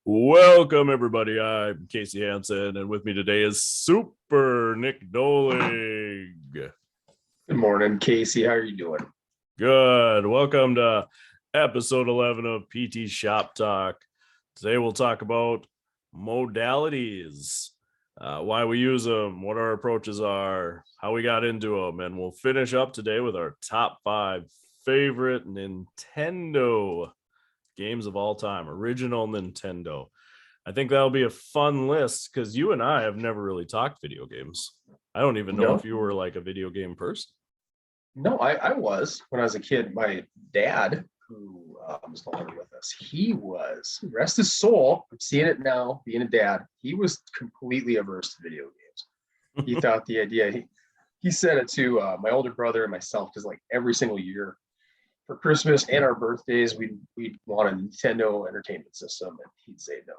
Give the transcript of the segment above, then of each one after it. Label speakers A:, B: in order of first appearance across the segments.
A: Welcome, everybody. I'm Casey Hansen, and with me today is Super Nick Doling.
B: Good morning, Casey. How are you doing?
A: Good. Welcome to episode 11 of PT Shop Talk. Today we'll talk about modalities, why we use them, what our approaches are, how we got into them, and we'll finish up today with our top 5 favorite Nintendo games of all time, original Nintendo. I think that'll be a fun list because you and I have never really talked video games. I don't even know if you were like a video game person.
B: No, I was when I was a kid. My dad, who was no longer with us, he was, rest his soul, I'm seeing it now, being a dad, he was completely averse to video games. He thought the idea, he said it to my older brother and myself, because like every single year, for Christmas and our birthdays, we'd want a Nintendo Entertainment System, and he'd say no.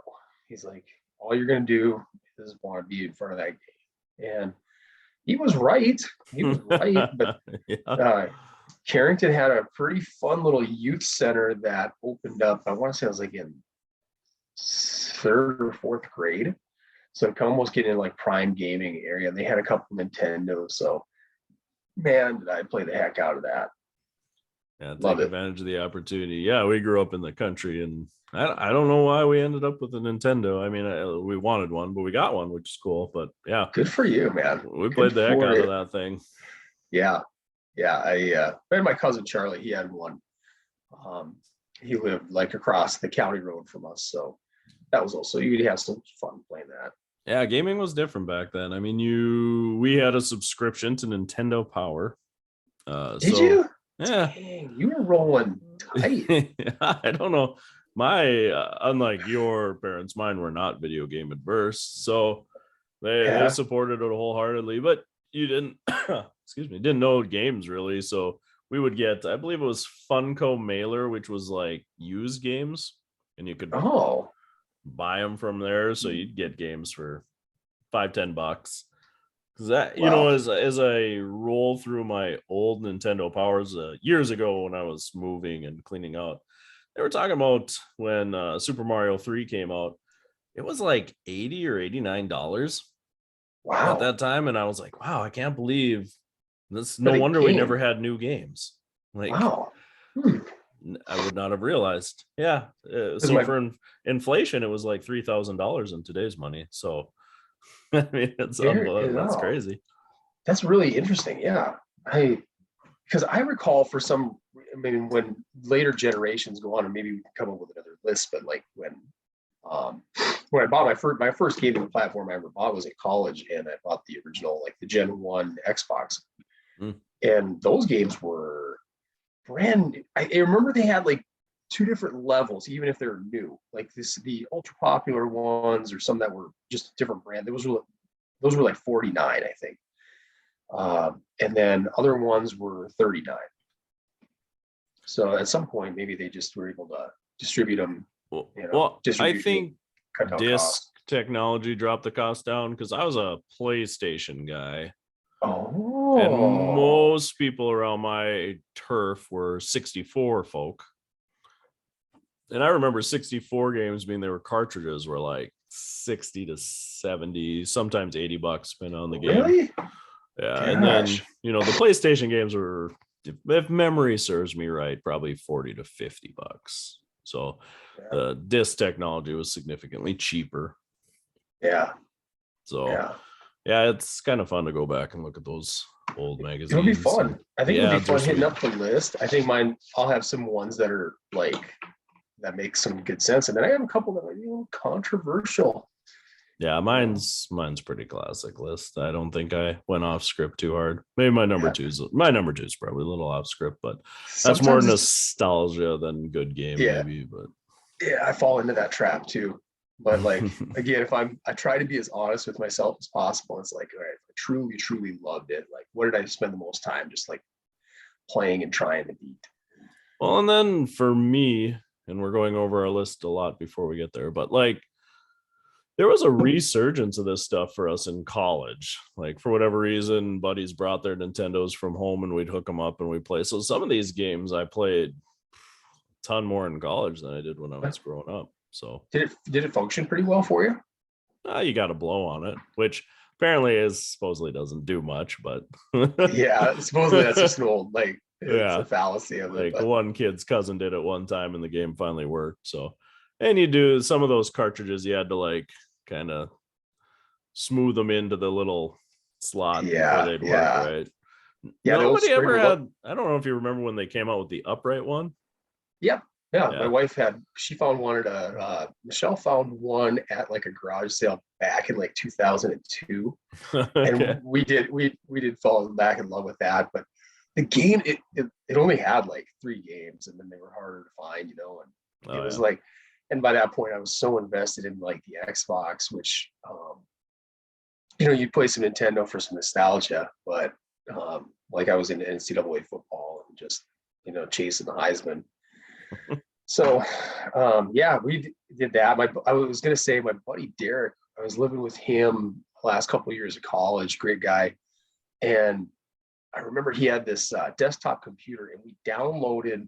B: He's like, all you're gonna do is want to be in front of that game, and he was right. He was right, but Carrington had a pretty fun little youth center that opened up. I want to say I was like in 3rd or 4th grade, so I'm almost getting in like prime gaming area. And they had a couple Nintendos, so man, did I play the heck out of that.
A: Yeah, take advantage of the opportunity. Yeah, we grew up in the country, and I don't know why we ended up with a Nintendo. I mean, we wanted one, but we got one, which is cool. But yeah,
B: good for you, man.
A: We played the heck out of that thing.
B: Yeah. I and my cousin Charlie, he had one. He lived like across the county road from us, so that was also, you'd have some fun playing that.
A: Yeah, gaming was different back then. I mean, we had a subscription to Nintendo Power.
B: Did you?
A: Yeah.
B: Dang, you were rolling tight.
A: I don't know. Unlike your parents, mine were not video game adverse, so they supported it wholeheartedly. But you didn't, didn't know games really. So we would get, I believe it was Funko Mailer, which was like used games, and you could buy them from there. So you'd get games for $5-10. Because that, as I roll through my old Nintendo Powers years ago when I was moving and cleaning out, they were talking about when Super Mario 3 came out, it was like $80 or $89 at that time. And I was like, wow, I can't believe this. No wonder we never had new games. Like,
B: wow.
A: I would not have realized. Yeah. So for inflation, it was like $3,000 in today's money. So I mean, that's crazy.
B: That's really interesting. Yeah. Because I recall when later generations go on, and maybe we can come up with another list, but like when I bought my first gaming platform I ever bought was at college, and I bought the original, like the Gen 1 Xbox. And those games were brand new. I remember they had like 2 different levels, even if they're new, like the ultra popular ones, or some that were just a different brand. Those were like $49, I think. And then other ones were $39. So at some point, maybe they just were able to distribute them.
A: I think disc technology dropped the cost down, because I was a PlayStation guy. And most people around my turf were 64 folk. And I remember 64 games being, they were cartridges were like 60 to 70, sometimes $80 depending on the game.
B: Really?
A: Yeah. Gosh. And then, the PlayStation games were, if memory serves me right, probably 40 to $50. So the disc technology was significantly cheaper.
B: Yeah.
A: So yeah, it's kind of fun to go back and look at those old magazines.
B: It'll be fun. I think it'll be fun hitting up the list. I think I'll have some ones that are like, that makes some good sense. And then I have a couple that are controversial.
A: Yeah, mine's pretty classic list. I don't think I went off script too hard. Maybe my number two is probably a little off script, but that's more nostalgia than good game, maybe. But
B: yeah, I fall into that trap too. But like again, I try to be as honest with myself as possible. It's like, all right, if I truly, truly loved it, like what did I spend the most time just like playing and trying to beat?
A: Well, and then for me, and we're going over our list a lot before we get there, but like there was a resurgence of this stuff for us in college. Like for whatever reason, buddies brought their Nintendos from home and we'd hook them up and we'd play. So some of these games I played a ton more in college than I did when I was growing up. So
B: Did it function pretty well for you?
A: you got to blow on it, which apparently is supposedly doesn't do much, but
B: Yeah, supposedly that's just an old it's
A: yeah,
B: a fallacy of it.
A: like
B: But
A: one kid's cousin did it one time and the game finally worked. So, and you do some of those cartridges, you had to like kind of smooth them into the little slot before
B: yeah,
A: they'd work,
B: yeah,
A: right?
B: yeah. The old
A: Nobody
B: spring
A: ever
B: remote.
A: had, I don't know if you remember when they came out with the upright one.
B: Yep. Yeah, my
A: Yeah.
B: wife she found one at Michelle found one at like a garage sale back in like 2002,
A: Okay.
B: and we did fall back in love with that. But the game, it only had like 3 games, and then they were harder to find, and it
A: Oh
B: was
A: yeah.
B: like, and by that point I was so invested in like the Xbox, which you'd play some Nintendo for some nostalgia, but like I was into NCAA football and just chasing the Heisman. So yeah, we did that. I was gonna say my buddy Derek, I was living with him the last couple of years of college, great guy. And I remember he had this desktop computer, and we downloaded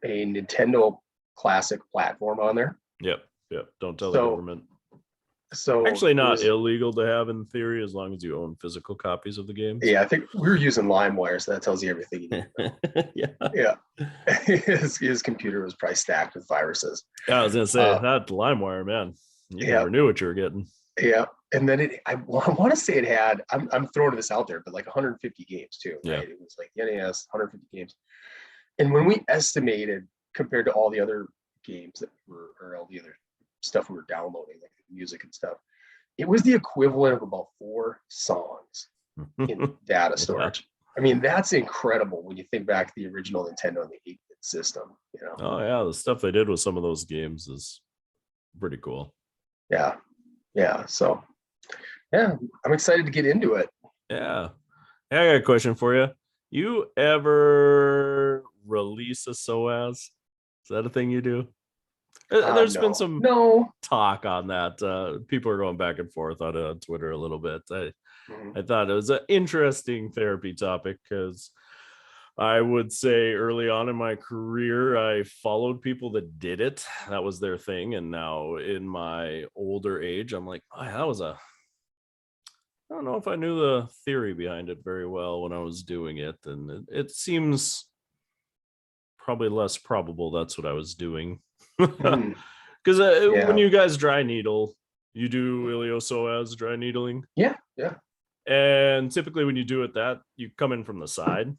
B: a Nintendo Classic platform on there.
A: Yep. Yep. Don't tell the
B: So
A: government.
B: so
A: Actually,
B: it
A: not
B: was,
A: illegal to have in theory as long as you own physical copies of the games.
B: yeah, I think we were using LimeWire, so that tells you everything you need to know.
A: Yeah.
B: Yeah. His computer was probably stacked with viruses.
A: Yeah, I was gonna say
B: Uh,
A: that LimeWire, man. You
B: yeah,
A: never knew what you were getting.
B: yeah. And then I want to say it had, I'm throwing this out there, but like 150 games too,
A: Yeah.
B: right? It was like the NES, 150 games. And when we estimated compared to all the other games or all the other stuff we were downloading, like music and stuff, it was the equivalent of about 4 songs in data
A: Yeah.
B: storage. I mean, that's incredible when you think back to the original Nintendo and the 8-bit system,
A: Oh yeah, the stuff they did with some of those games is pretty cool.
B: Yeah. Yeah. So, yeah, I'm excited to get into it.
A: Yeah. Hey, I got a question for you. You ever release a SOAS? Is that a thing you do? There's been
B: No,
A: some
B: no.
A: talk on that. People are going back and forth on it on Twitter a little bit.
B: Mhm.
A: I thought it was an interesting therapy topic because I would say early on in my career, I followed people that did it. That was their thing. And now in my older age, I'm like, oh, that was a, I don't know if I knew the theory behind it very well when I was doing it. And it seems probably less probable that's what I was doing.
B: Mhm.
A: Because when
B: Yeah.
A: you guys dry needle, you do Iliopsoas dry needling.
B: Yeah. Yeah.
A: And typically when you do it that, you come in from the side.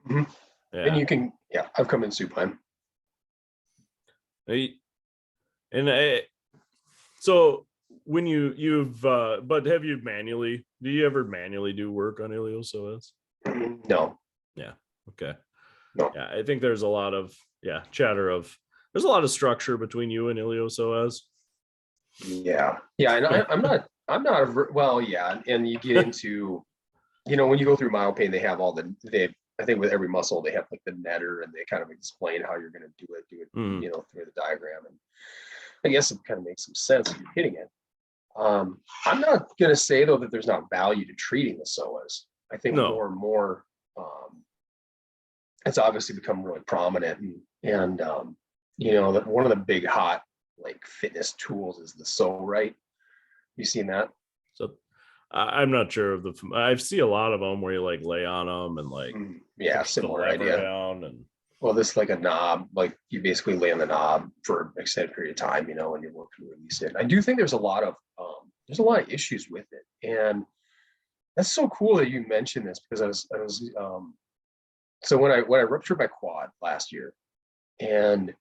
B: Mhm. And
A: Yeah.
B: you can, yeah, I've come in supine.
A: And so when you've but have you manually, do you ever manually do work on Iliopsoas?
B: No,
A: Yeah. Okay.
B: no.
A: Yeah, I think there's a lot of chatter of there's a lot of structure between you and Iliopsoas.
B: Yeah. Yeah. And I'm not well, yeah. And you get into, when you go through MyoPain, I think with every muscle, they have like the netter, and they kind of explain how you're going to do it,
A: Mm.
B: through the diagram. And I guess it kind of makes some sense if you're hitting it. I'm not going to say though that there's not value to treating the psoas. I think
A: No.
B: more and more, it's obviously become really prominent, and that one of the big hot like fitness tools is the right. You seen that?
A: So I'm not sure of I see a lot of them where you like lay on them and like
B: Yeah,
A: push the
B: similar
A: lever
B: idea.
A: down and
B: Well, this is like a knob, like you basically lay on the knob for an extended period of time, and you're working to release it. I do think there's a lot of issues with it, and that's so cool that you mentioned this, because I was so when I ruptured my quad last year and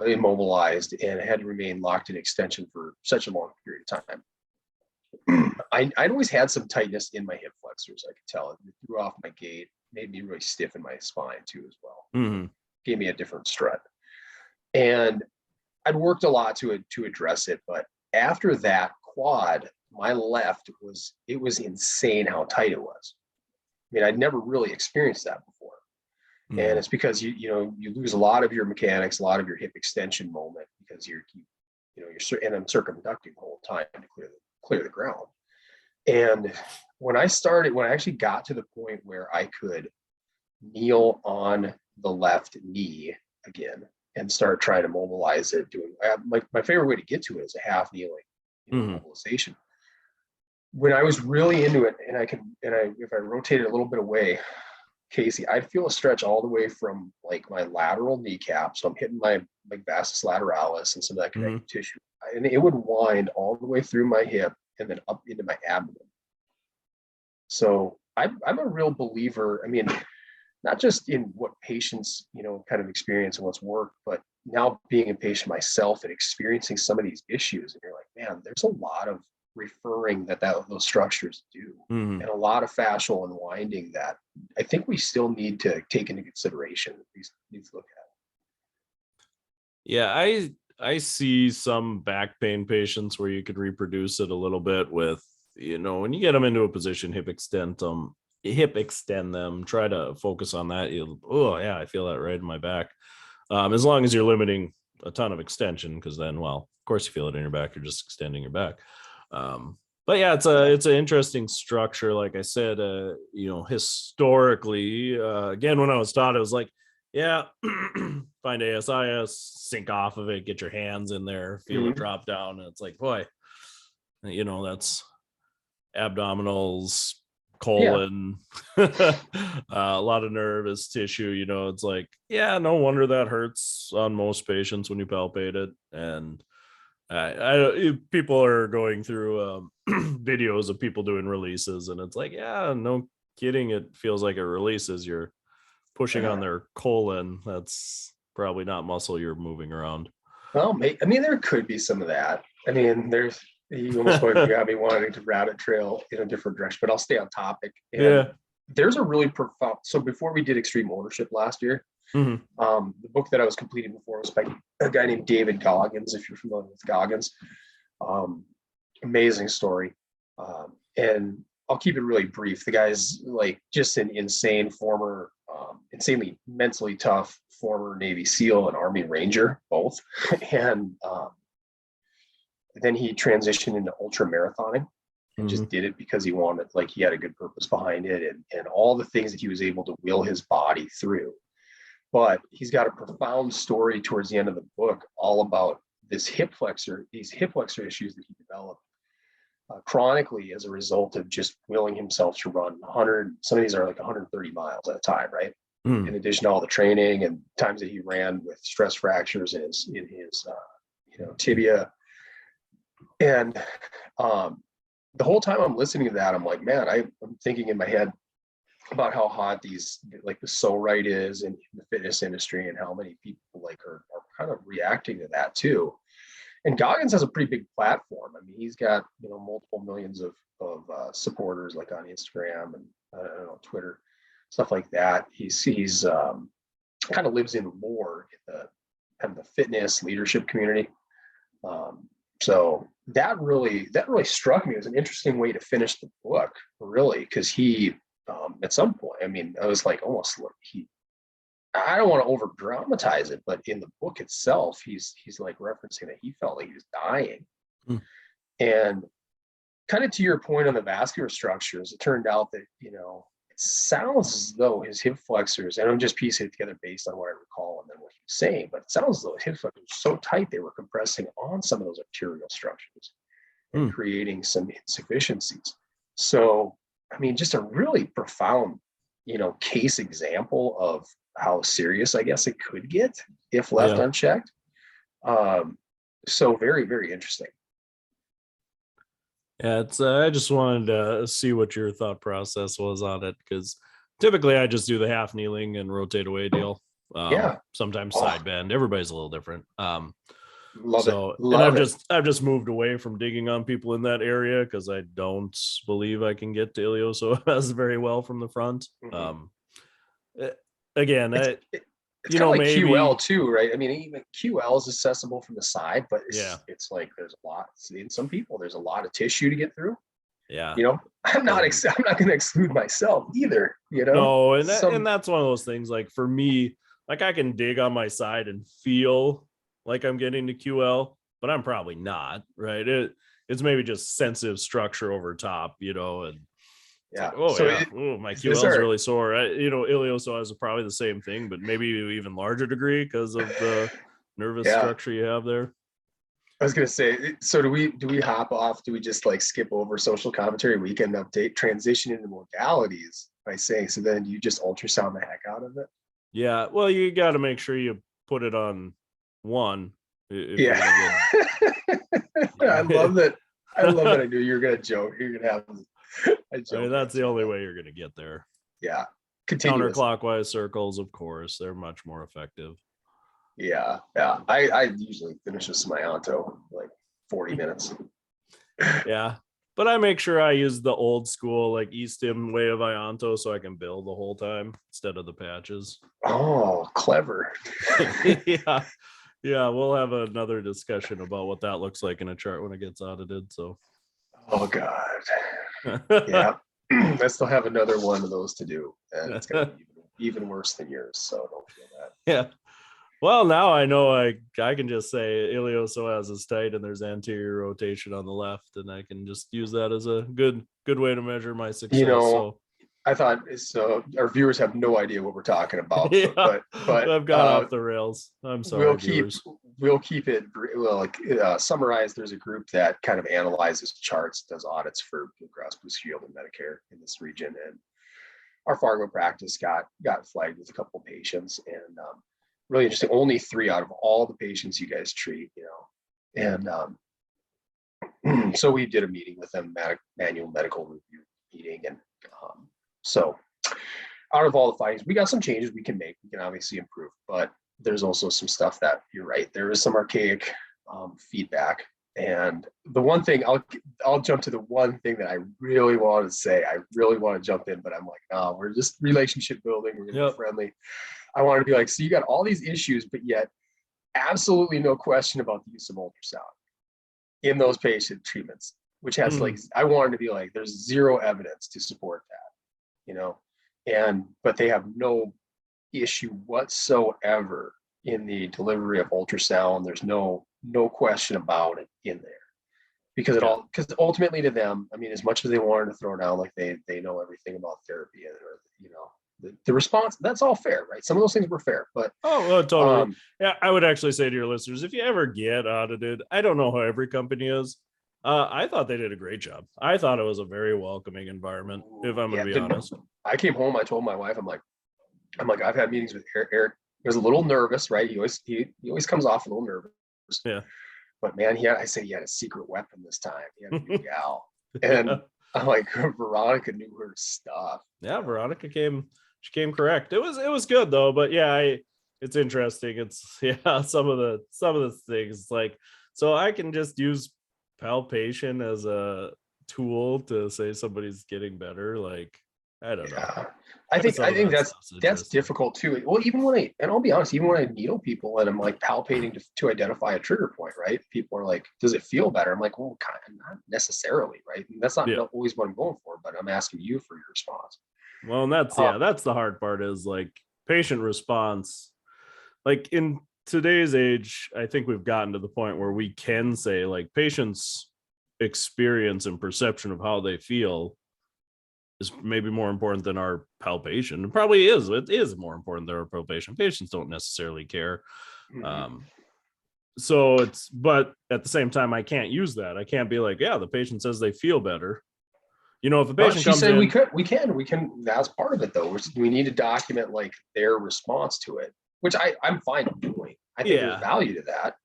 B: immobilized and had to remain locked in extension for such a long period of time, I'd always had some tightness in my hip flexors. I could tell it threw off my gait, made me really stiff in my spine too as well.
A: mm-hmm.
B: Gave me a different strut, and I'd worked a lot to address it. But after that quad, my left was insane how tight it was. I mean, I'd never really experienced that before. And it's because you lose a lot of your mechanics, a lot of your hip extension moment, because you're and I'm circumducting the whole time to clear the ground. And when I actually got to the point where I could kneel on the left knee again, and start trying to mobilize it. Doing like my favorite way to get to it is a half kneeling, mobilization. When I was really into it, and if I rotated a little bit away, Casey, I'd feel a stretch all the way from like my lateral kneecap. So I'm hitting my like vastus lateralis and some of that connective tissue. And it would wind all the way through my hip and then up into my abdomen. So I'm a real believer. I mean, not just in what patients, kind of experience and what's worked, but now being a patient myself and experiencing some of these issues. And you're like, man, there's a lot of referring that those structures do, and a lot of fascial unwinding that I think we still need to take into consideration. We need to look at.
A: Yeah, I see some back pain patients where you could reproduce it a little bit with, when you get them into a position, hip extend them, try to focus on that. Oh yeah, I feel that right in my back. As long as you're limiting a ton of extension, because then, well, of course you feel it in your back, you're just extending your back. But yeah, it's an interesting structure. Like I said, historically, again, when I was taught, it was like, yeah, find ASIS, sink off of it, get your hands in there, feel it drop down. And it's like, boy, that's abdominals, colon, a lot of nervous tissue. It's like, yeah, no wonder that hurts on most patients when you palpate it. And people are going through videos of people doing releases, and it's like, yeah, no kidding, it feels like it releases. You're pushing on their colon. That's probably not muscle you're moving around.
B: Well, I mean, there could be some of that. I mean, you almost got me wanting to rabbit trail in a different direction, but I'll stay on topic. And there's a really profound. So before we did Extreme Ownership last year, the book that I was completing before was by a guy named David Goggins. If you're familiar with Goggins, amazing story. And I'll keep it really brief. The guy's like just an insane former, insanely mentally tough former Navy SEAL and Army Ranger, both. And then he transitioned into ultra marathoning and just did it because he wanted, like, he had a good purpose behind it, and all the things that he was able to will his body through. But he's got a profound story towards the end of the book all about these hip flexor issues that he developed chronically as a result of just willing himself to run 100. Some of these are like 130 miles at a time, right? In addition to all the training and times that he ran with stress fractures in his tibia. And the whole time I'm listening to that, I'm like, man, I'm thinking in my head about how hot these, like, the so right is in the fitness industry, and how many people like are kind of reacting to that too. And Goggins has a pretty big platform. I mean, he's got multiple millions of supporters, like on Instagram and Twitter, stuff like that. He's kind of lives in lore in the kind of the fitness leadership community. So that really struck me as an interesting way to finish the book, really, because he at some point, I mean, I was like, almost like I don't want to over dramatize it, but in the book itself, he's like referencing that he felt like he was dying. And kind of to your point on the vascular structures, it turned out that, it sounds as though his hip flexors, and I'm just piecing it together based on what I recall and then what he was saying, but it sounds as though his hip flexors were so tight they were compressing on some of those arterial structures and creating some insufficiencies. So, I mean, just a really profound, case example of how serious, I guess, it could get if left unchecked. So very, very interesting.
A: Yeah, I just wanted to see what your thought process was on it, because typically I just do the half kneeling and rotate away deal. Sometimes side bend. Everybody's a little different.
B: Love it.
A: And I've just moved away from digging on people in that area because I don't believe I can get to Iliopsoas very well from the front. Again,
B: it's kind of like maybe QL too, right? I mean, even QL is accessible from the side, but it's like there's a lot. In some people, there's a lot of tissue to get through.
A: Yeah,
B: I'm not going to exclude myself either.
A: No, and that's one of those things. Like for me, like I can dig on my side and feel like I'm getting to QL, but I'm probably not, right? It's maybe just sensitive structure over top, and
B: Yeah.
A: Oh
B: So
A: yeah. Oh, my
B: is this
A: QL is really sore. Iliopsoas is probably the same thing, but maybe even larger degree because of the nervous
B: yeah.
A: structure you have there.
B: I was gonna say, so do we hop off? Do we just like skip over social commentary weekend update, transition into modalities by saying, so then you just ultrasound the heck out of it?
A: Yeah. Well, you got to make sure you put it on one if you're
B: Yeah.
A: gonna
B: I
A: get.
B: love that. I love that. I knew you were gonna joke. You're gonna have a joke.
A: I mean, that's the only
B: that.
A: way you're gonna get there.
B: Yeah. Continuous.
A: Counterclockwise circles, of course, they're much more effective.
B: Yeah. Yeah. I usually finish with some Ianto, like 40 minutes.
A: Yeah. But I make sure I use the old school, like E-stim way of Ianto so I can build the whole time instead of the patches.
B: Oh, clever.
A: Yeah. Yeah. We'll have another discussion about what that looks like in a chart when it gets audited. So,
B: Oh, God. Yeah. I still have another one of those to do, and it's going to be even worse than yours. So don't feel that.
A: Yeah. Well, now I know I can just say Iliopsoas is tight and there's anterior rotation on the left, and I can just use that as a good way to measure my success. So
B: I thought so. Our viewers have no idea what we're talking about.
A: yeah,
B: but
A: I've gone off the rails. I'm sorry, viewers.
B: We'll keep it summarized. There's a group that kind of analyzes charts, does audits for Blue Cross Blue Shield and Medicare in this region, and our Fargo practice got flagged with a couple of patients, and really interesting. Only 3 out of all the patients you guys treat, and so we did a meeting with them, manual medical review meeting, and so out of all the findings, we got some changes we can make. We can obviously improve, but there's also some stuff that you're right. There is some archaic feedback. And the one thing I'll jump to the one thing that I really want to say. I really want to jump in, but I'm like, no, we're just relationship building. We're gonna be friendly. I wanted to be like, so you got all these issues, but yet absolutely no question about the use of ultrasound in those patient treatments, which has like, I wanted to be like, there's zero evidence to support that, but they have no issue whatsoever in the delivery of ultrasound. There's no question about it in there, because ultimately to them, I mean, as much as they wanted to throw down like they know everything about therapy, or the response, that's all fair, right? Some of those things were fair, but
A: totally. Yeah, I would actually say to your listeners, if you ever get audited, I don't know how every company is. I thought they did a great job. I thought it was a very welcoming environment, if I'm going to be honest.
B: I came home, I told my wife, I'm like, I've had meetings with Eric. He was a little nervous, right? He always comes off a little nervous.
A: Yeah.
B: But man, he had a secret weapon this time. He had a new gal. And I'm like, Veronica knew her stuff.
A: Yeah, Veronica she came correct. It was good though, but yeah, it's interesting. It's some of the things, like, so I can just use palpation as a tool to say somebody's getting better. Like, I don't know.
B: I think that's difficult too. Well, and I'll be honest, even when I needle people and I'm like palpating to identify a trigger point, right? People are like, does it feel better? I'm like, well, kind of not necessarily, right? And that's not always what I'm going for, but I'm asking you for your response.
A: Well, and that's the hard part, is like patient response. Like in today's age, I think we've gotten to the point where we can say like patients' experience and perception of how they feel is maybe more important than our palpation. It probably is. It is more important than our palpation. Patients don't necessarily care. But at the same time, I can't use that. I can't be like, yeah, the patient says they feel better. If a patient comes in,
B: we can. That's part of it, though. We need to document like their response to it, which I'm fine doing. I think there's value to that.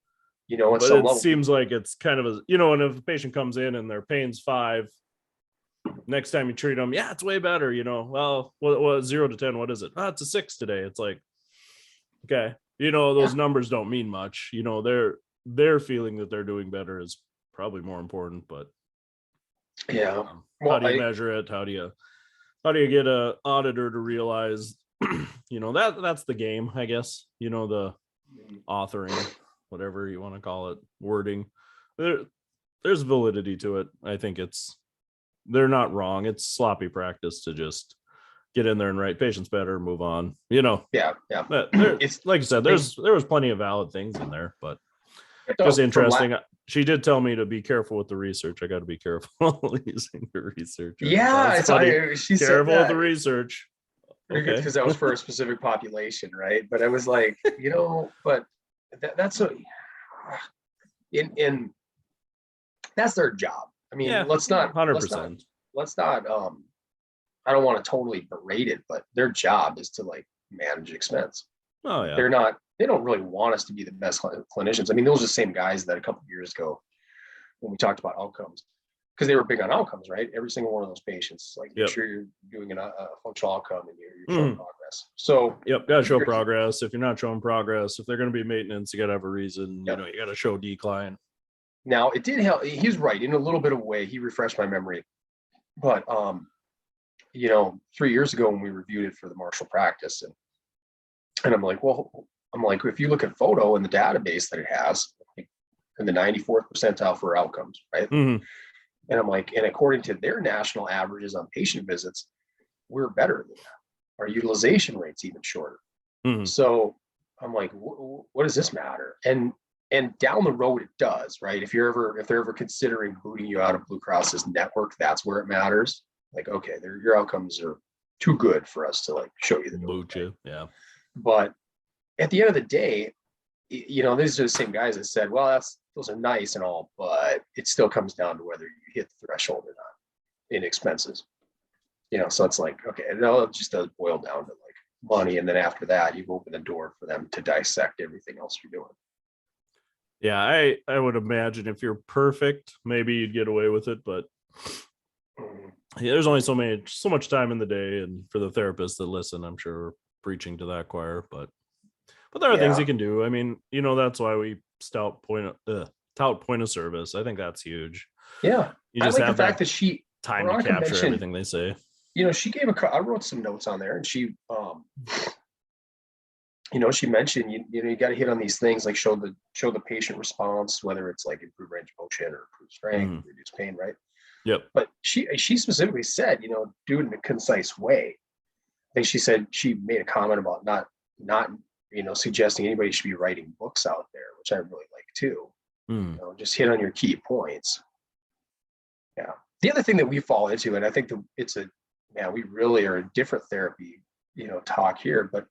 B: At some level,
A: seems like it's kind of and if a patient comes in and their pain's 5, next time you treat them, it's way better. Well, what 0 to 10? What is it? It's a 6 today. It's like, okay, those numbers don't mean much. Their feeling that they're doing better is probably more important, but. How do you measure it? How do you get a auditor to realize that's the game, I guess, the authoring, whatever you want to call it, wording, there's validity to it. I think they're not wrong. It's sloppy practice to just get in there and write patients better, move on,
B: It's
A: like you said, there was plenty of valid things in there, but just interesting. She did tell me to be careful with the research. I got to be careful using the research.
B: Yeah, she said
A: careful
B: that.
A: with the research.
B: Okay, because that was for a specific population, right? But I was like, but that's a in that's their job. I mean,
A: Yeah,
B: let's not
A: 100%.
B: Let's not I don't want to totally berate it, but their job is to like manage expense.
A: Oh yeah.
B: They don't really want us to be the best clinicians. I mean, those are the same guys that a couple of years ago when we talked about outcomes, because they were big on outcomes, right? Every single one of those patients, like make sure you're doing a functional outcome and you're showing progress. So
A: gotta show progress. If you're not showing progress, if they're going to be maintenance, you gotta have a reason. You gotta show decline.
B: Now it did help. He's right in a little bit of a way. He refreshed my memory, but 3 years ago when we reviewed it for the Marshall practice, and I'm like, if you look at photo in the database that it has, in the 94th percentile for outcomes, right?
A: Mm-hmm.
B: And I'm like, and according to their national averages on patient visits, we're better than that. Our utilization rate's even shorter.
A: Mm-hmm.
B: So I'm like, what does this matter? And down the road it does, right? If they're ever considering booting you out of Blue Cross's network, that's where it matters. Like, okay, your outcomes are too good for us to like show you the
A: boot you. Yeah.
B: But at the end of the day, these are the same guys that said, well, those are nice and all, but it still comes down to whether you hit the threshold or not in expenses. So it's like, okay, it just does boil down to like money. And then after that, you've opened the door for them to dissect everything else you're doing.
A: Yeah, I would imagine if you're perfect, maybe you'd get away with it, but there's only so much time in the day, and for the therapists that listen, I'm sure we're preaching to that choir, but there are things you can do. I mean, that's why we tout point of service. I think that's huge.
B: Yeah,
A: you just have
B: the fact that she
A: time to capture everything they say.
B: She gave I wrote some notes on there, and she she mentioned you got to hit on these things, like show the patient response, whether it's like improve range of motion or improve strength, reduce pain, right?
A: Yep.
B: But she specifically said, do it in a concise way. I think she said she made a comment about not suggesting anybody should be writing books out there, which I really like too. Just hit on your key points. Yeah. The other thing that we fall into, and I think we really are a different therapy, talk here, but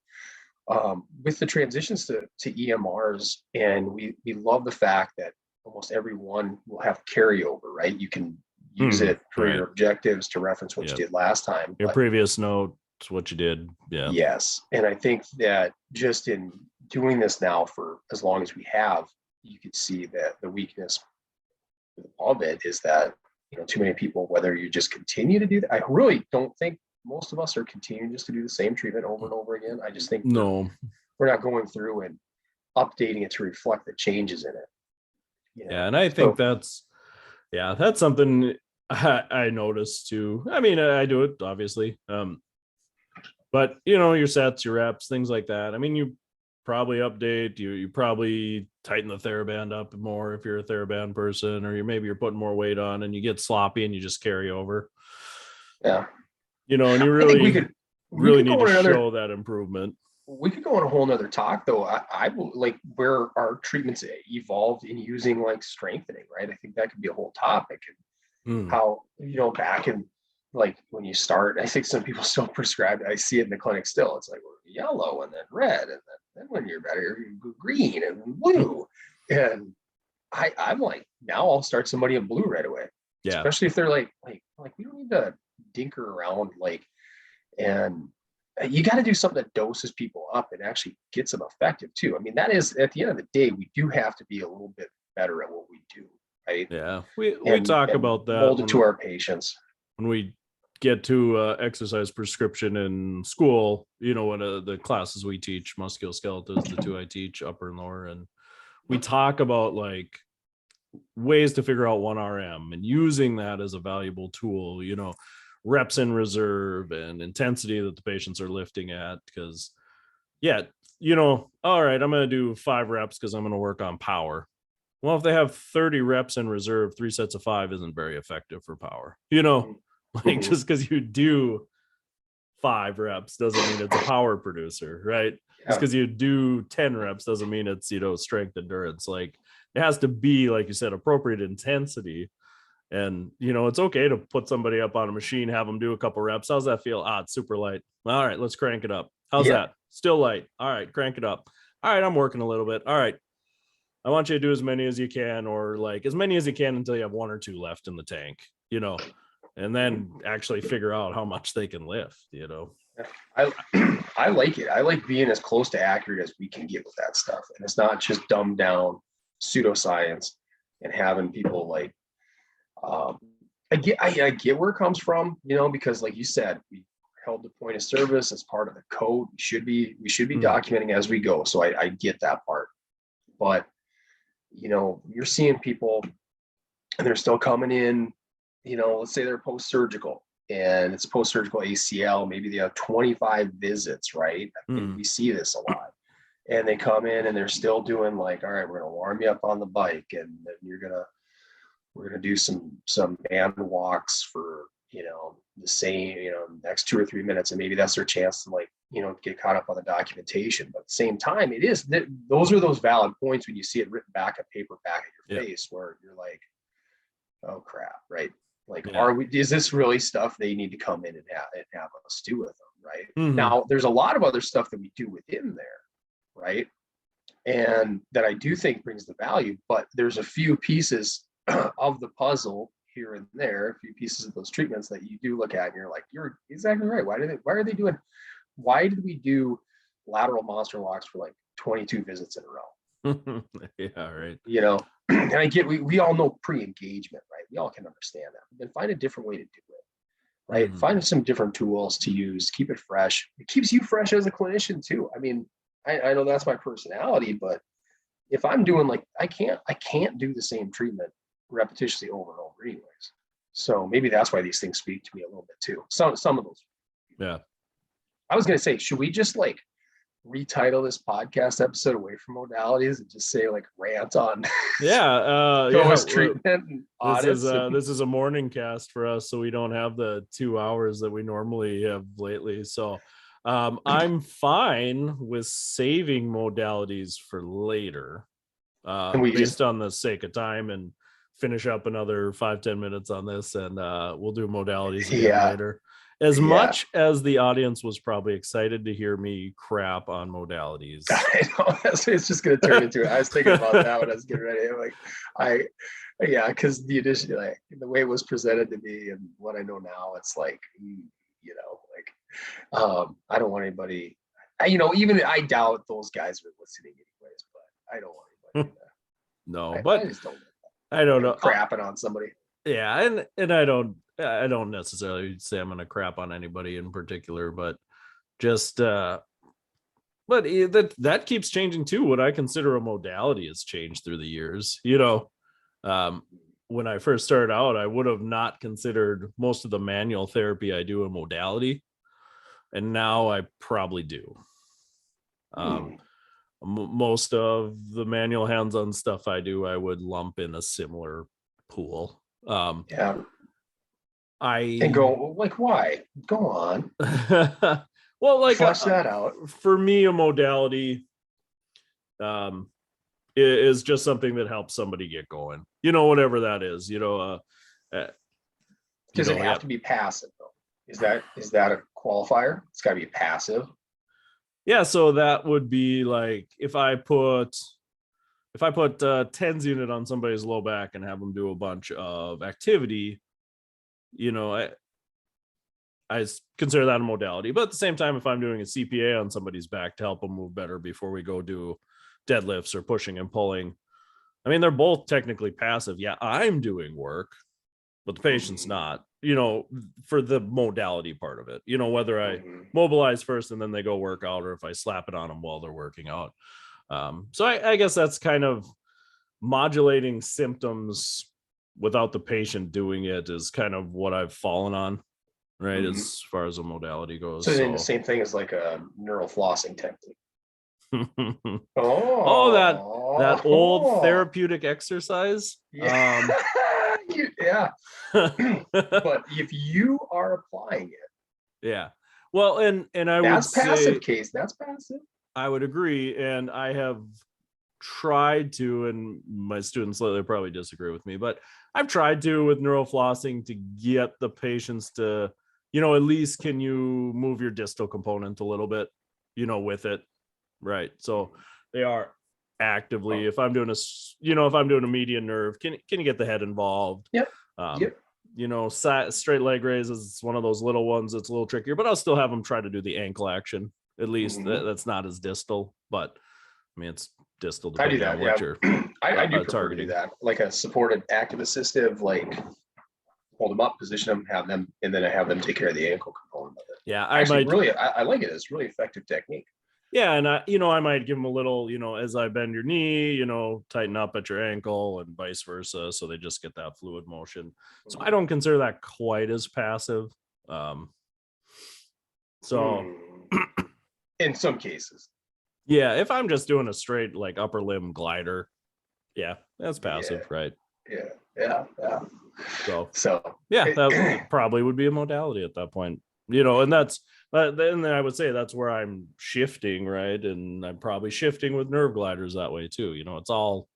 B: with the transitions to EMRs, and we love the fact that almost everyone will have carryover, right? You can use it for your objectives to reference what you did last time.
A: Your previous note, what you did. Yeah.
B: Yes. And I think that just in doing this now for as long as we have, you can see that the weakness of it is that, too many people, whether you just continue to do that, I really don't think most of us are continuing just to do the same treatment over and over again. I just think we're not going through and updating it to reflect the changes in it.
A: Yeah. And I think that's something I noticed too. I mean, I do it obviously. But your sets, your reps, things like that. I mean, you probably update, you probably tighten the TheraBand up more if you're a TheraBand person, or maybe you're putting more weight on and you get sloppy and you just carry over.
B: Yeah.
A: And you really need to show that improvement.
B: We could go on a whole nother talk though. I like where our treatments evolved in using like strengthening, right? I think that could be a whole topic, and how, back in like when you start, I think some people still prescribe it. I see it in the clinic still. It's like yellow and then red, and then when you're better, you go green and blue. And I'm like, now I'll start somebody in blue right away. Yeah. Especially if they're like we don't need to dinker around, and you got to do something that doses people up and actually gets them effective too. I mean, that is, at the end of the day, we do have to be a little bit better at what we do, right?
A: Yeah. We talk about that.
B: Mold it to our patients.
A: When we get to exercise prescription in school, one of the classes we teach, musculoskeletal, is the two I teach, upper and lower, and we talk about like ways to figure out 1RM and using that as a valuable tool, reps in reserve and intensity that the patients are lifting at. Because all right, I'm going to do 5 reps because I'm going to work on power. Well, if they have 30 reps in reserve, 3 sets of 5 isn't very effective for power, just because you do 5 reps doesn't mean it's a power producer, right? Just because you do 10 reps doesn't mean it's, strength endurance. Like, It has to be, like you said, appropriate intensity. And, it's okay to put somebody up on a machine, have them do a couple reps. How's that feel? It's super light. All right, let's crank it up. How's that? Still light. All right, crank it up. All right, I'm working a little bit. All right, I want you to do as many as you can, or like as many as you can until you have 1 or 2 left in the tank, and then actually figure out how much they can lift,
B: I I like it. I like being as close to accurate as we can get with that stuff. And it's not just dumbed down pseudoscience and having people like I get where it comes from, because like you said, we held the point of service as part of the code. We should be documenting as we go. So I get that part. But you're seeing people and they're still coming in, let's say they're post-surgical and it's post-surgical ACL, maybe they have 25 visits, right? I mean, we see this a lot. And they come in and they're still doing like, all right, we're gonna warm you up on the bike, and then we're gonna do some man walks for the same next 2 or 3 minutes, and maybe that's their chance to like get caught up on the documentation. But at the same time, those are those valid points when you see it written back on paper back at your face, where you're like, oh crap, right? Like, is this really stuff they need to come in and have us do with them, right? Now, there's a lot of other stuff that we do within there, right? And that I do think brings the value, but there's a few pieces of the puzzle here and there, a few pieces of those treatments that you do look at and you're like, you're exactly right. Why did we do lateral monster locks for like 22 visits in a row?
A: Yeah, right.
B: And I get, we all know pre-engagement, right? We all can understand that. Then find a different way to do it, right? Find some different tools to use, keep it fresh. It keeps you fresh as a clinician too. I mean, I know that's my personality, but if I'm doing like, I can't do the same treatment repetitiously over and over anyways. So maybe that's why these things speak to me a little bit too. Some of those.
A: Yeah. I
B: was going to say, should we just like retitle this podcast episode away from modalities and just say like rant on treatment and audits?
A: This is a morning cast for us, so we don't have the 2 hours that we normally have lately. So I'm fine with saving modalities for later, based on the sake of time, and finish up another 5-10 minutes on this, and we'll do modalities again later. As much as the audience was probably excited to hear me crap on modalities.
B: I know, it's just going to turn into it. I was thinking about that when I was getting ready. Because the addition, like the way it was presented to me and what I know now, it's like, I don't want anybody, even I doubt those guys are listening anyways, but I don't want anybody to, I don't know. Crapping on somebody.
A: Yeah. And I don't necessarily say I'm going to crap on anybody in particular, but just, but that keeps changing too. What I consider a modality has changed through the years. When I first started out, I would have not considered most of the manual therapy I do a modality. And now I probably do. Most of the manual hands-on stuff I do, I would lump in a similar pool.
B: And go like, why? Go on.
A: Well, like
B: flush that out.
A: For me, a modality is just something that helps somebody get going. Whatever that is.
B: Does it have to be passive though? Is that a qualifier? It's got to be passive.
A: Yeah, so that would be like if I put TENS unit on somebody's low back and have them do a bunch of activity, I consider that a modality. But at the same time, if I'm doing a CPA on somebody's back to help them move better before we go do deadlifts or pushing and pulling, I mean, they're both technically passive. Yeah, I'm doing work, but the patient's not, for the modality part of it, whether I mobilize first and then they go work out, or if I slap it on them while they're working out. So I guess that's kind of modulating symptoms without the patient doing it is kind of what I've fallen on, right? As far as a modality goes.
B: So then the same thing as like a neuroflossing technique.
A: That old therapeutic exercise.
B: Yeah. But if you are applying it,
A: well, and I
B: that's
A: would
B: passive
A: say
B: case. That's passive.
A: I would agree, and I have tried to, and my students lately probably disagree with me, but I've tried to with neuroflossing to get the patients to, at least can you move your distal component a little bit, with it. Right. So they are actively, if I'm doing a median nerve, can you get the head involved?
B: Yep.
A: Straight leg raises, it's one of those little ones that's a little trickier, but I'll still have them try to do the ankle action. At least that's not as distal, but I mean, it's distal depending on what you're
B: I do prefer
A: targeting.
B: to do that, like a supported active assistive, like hold them up, position them, have them, and then I have them take care of the ankle component of it.
A: Yeah,
B: I like it. It's really effective technique.
A: Yeah, and I might give them a little, as I bend your knee, tighten up at your ankle and vice versa, so they just get that fluid motion. So I don't consider that quite as passive.
B: In some cases,
A: yeah, if I'm just doing a straight like upper limb glider, yeah, that's passive, right?
B: Yeah. So
A: yeah, that probably would be a modality at that point, and then I would say that's where I'm shifting, right? And I'm probably shifting with nerve gliders that way too. It's all,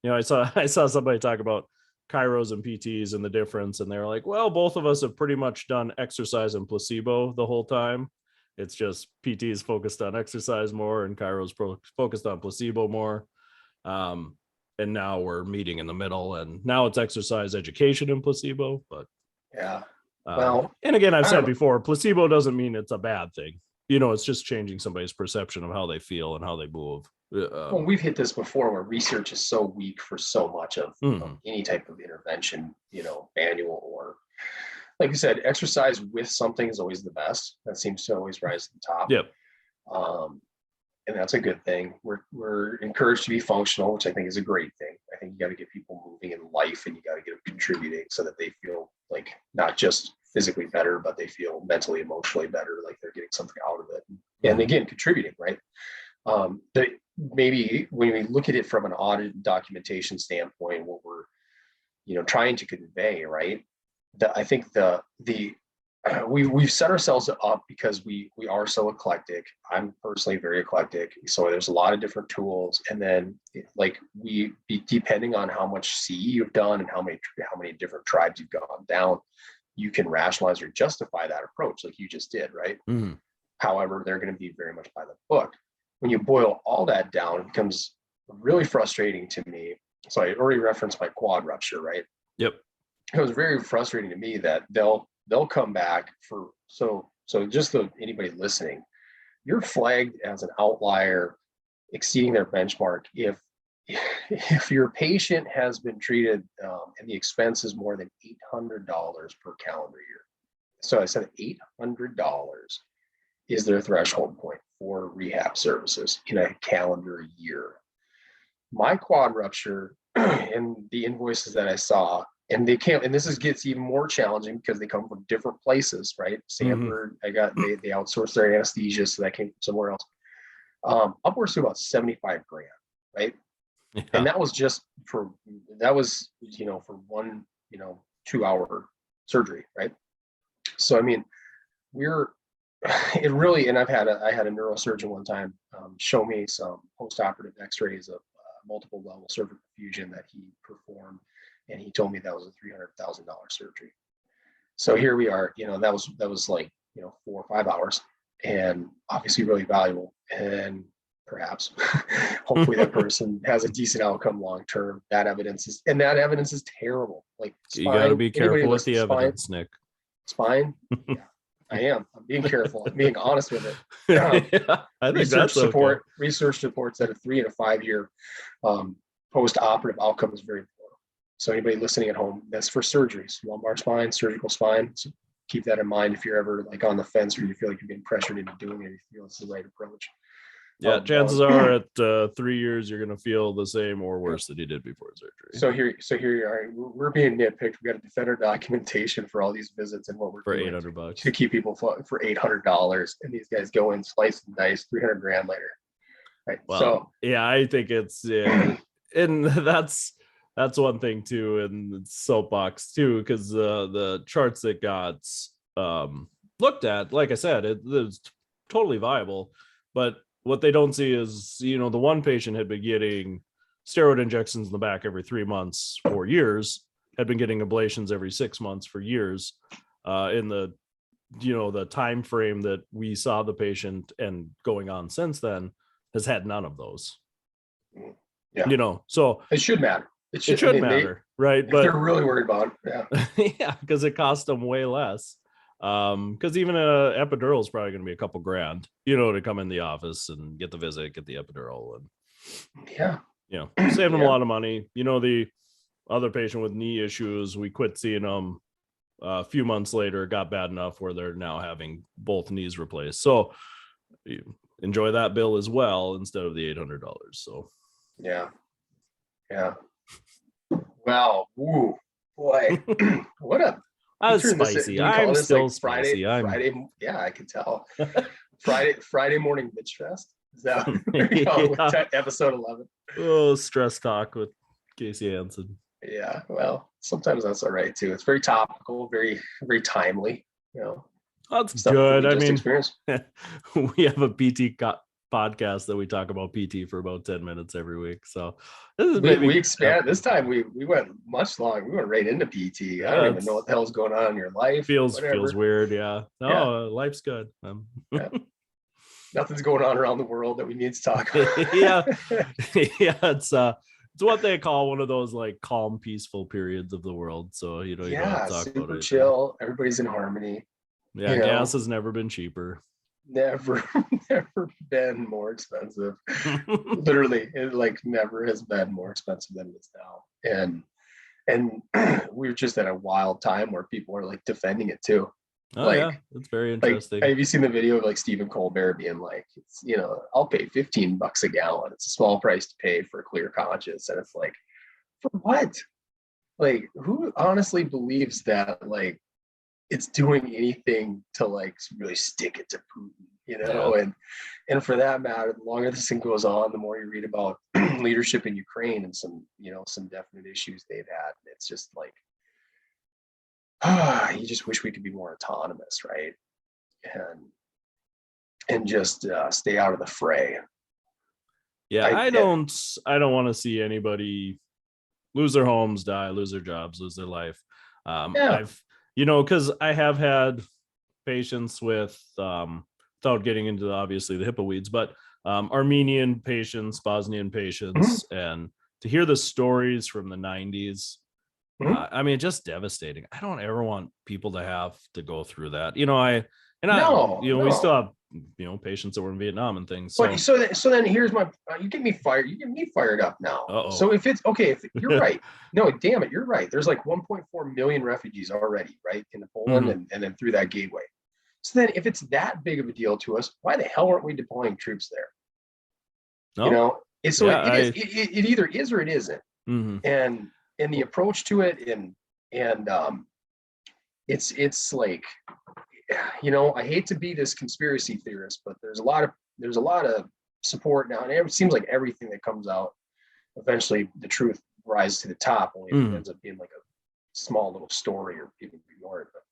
A: I saw somebody talk about chiros and PTs and the difference, and they're like, well, both of us have pretty much done exercise and placebo the whole time. It's just PTs focused on exercise more and chiros focused on placebo more. And now we're meeting in the middle, and now it's exercise education and placebo. But
B: yeah,
A: and again, I've said before, placebo doesn't mean it's a bad thing. It's just changing somebody's perception of how they feel and how they move.
B: Well, we've hit this before, where research is so weak for so much of any type of intervention, manual, or like you said, exercise with something is always the best. That seems to always rise to the top.
A: Yep.
B: And that's a good thing. We're encouraged to be functional, which I think is a great thing. I think you got to get people moving in life, and you got to get them contributing so that they feel like not just physically better, but they feel mentally, emotionally better, like they're getting something out of it. And again, contributing, right? Maybe when we look at it from an audit documentation standpoint, what we're trying to convey, right? I think we've set ourselves up because we are so eclectic. I'm personally very eclectic, so there's a lot of different tools, and then depending on how much CE you've done and how many different tribes you've gone down, you can rationalize or justify that approach, like you just did, right? However, they're going to be very much by the book. When you boil all that down, it becomes really frustrating to me. So I already referenced my quad rupture, right?
A: Yep.
B: It was very frustrating to me that they'll come back for so just anybody listening, you're flagged as an outlier exceeding their benchmark if your patient has been treated and the expense is more than $800 per calendar year. So I said $800 is their threshold point for rehab services in a calendar year. My quad rupture and the invoices that I saw, and this gets even more challenging because they come from different places, right? Sanford, they outsourced their anesthesia, so that came from somewhere else. Upwards to about $75,000, right? Yeah. And that was for one 2-hour surgery, right? So I mean, and I had a neurosurgeon one time show me some post-operative x-rays of multiple level cervical fusion that he performed, and he told me that was a $300,000 surgery. So here we are, that was like 4 or 5 hours, and obviously really valuable, and perhaps hopefully that person has a decent outcome long term. That evidence is terrible. Like
A: spine, you got to be careful with the evidence, Nick.
B: Spine, yeah. I am. I'm being careful. I'm being honest with it.
A: Yeah, I think
B: research supports that a 3 and a 5 year post-operative outcome is very poor. So anybody listening at home, that's for surgeries, lumbar spine, surgical spine. So keep that in mind if you're ever like on the fence or you feel like you're being pressured into doing it, you feel it's the right approach.
A: Yeah, chances are at 3 years you're going to feel the same or worse than you did before surgery.
B: So here you are. We're being nitpicked. We got to defend our documentation for all these visits and what we're doing
A: for $800
B: to keep people for $800, and these guys go in, slice and dice, $300,000 later. Right.
A: Well,
B: so
A: yeah, I think it's and that's one thing too, and soapbox too, because the charts that got looked at, like I said, it's totally viable, but what they don't see is, the one patient had been getting steroid injections in the back every 3 months for years, had been getting ablations every 6 months for years. In the the time frame that we saw the patient and going on since then, has had none of those.
B: Yeah.
A: So
B: it should matter. It
A: should matter, right? But
B: they're really worried about it. Yeah.
A: yeah, because it costs them way less. Because even a epidural is probably going to be a couple grand, to come in the office and get the visit, get the epidural, and save them a lot of money. The other patient with knee issues, we quit seeing them a few months later. It got bad enough where they're now having both knees replaced. So enjoy that bill as well instead of the $800. So
B: yeah. Well, ooh, boy, what a
A: I was spicy. I'm still like spicy.
B: Friday. Yeah, I can tell. Friday morning bitch fest. Is that with episode 11?
A: Oh, stress talk with Casey Hansen.
B: Yeah, well, sometimes that's all right too. It's very topical, very, very timely.
A: That's good. I mean, we have a PT podcast that we talk about PT for about 10 minutes every week. So this is
B: we expand. This time we went much long. We went right into PT. I don't even know what the hell's going on in your life.
A: Feels weird. Yeah. No, life's good.
B: Nothing's going on around the world that we need to talk about.
A: Yeah. It's what they call one of those like calm, peaceful periods of the world. So you don't have to talk about it.
B: Chill. Everybody's in harmony.
A: Yeah, gas has never been cheaper.
B: Never been more expensive. Literally, it like never has been more expensive than it is now. And we're just at a wild time where people are like defending it too.
A: Oh yeah, that's very interesting.
B: Have you seen the video of like Stephen Colbert being like, it's, I'll pay $15 a gallon. It's a small price to pay for a clear conscience. And it's like, for what? Like, who honestly believes that like it's doing anything to like really stick it to Putin, and for that matter, the longer this thing goes on, the more you read about leadership in Ukraine and some definite issues they've had. It's just like, you just wish we could be more autonomous, right? And just stay out of the fray.
A: Yeah, I don't want to see anybody lose their homes, die, lose their jobs, lose their life. I've because I have had patients with, without getting into obviously the HIPAA weeds, but Armenian patients, Bosnian patients, and to hear the stories from the 90s, I mean, just devastating. I don't ever want people to have to go through that. We still have, patients that were in Vietnam and things.
B: So then here's my, you get me fired up now.
A: Uh-oh.
B: So if you're right, no, damn it, you're right. There's like 1.4 million refugees already, right, in Poland and then through that gateway. So then if it's that big of a deal to us, why the hell aren't we deploying troops there?
A: No.
B: It either is or it isn't. And the approach to it and it's like, I hate to be this conspiracy theorist, but there's a lot of support now, and it seems like everything that comes out, eventually the truth rises to the top, only if it ends up being like a small little story or people ignore it. But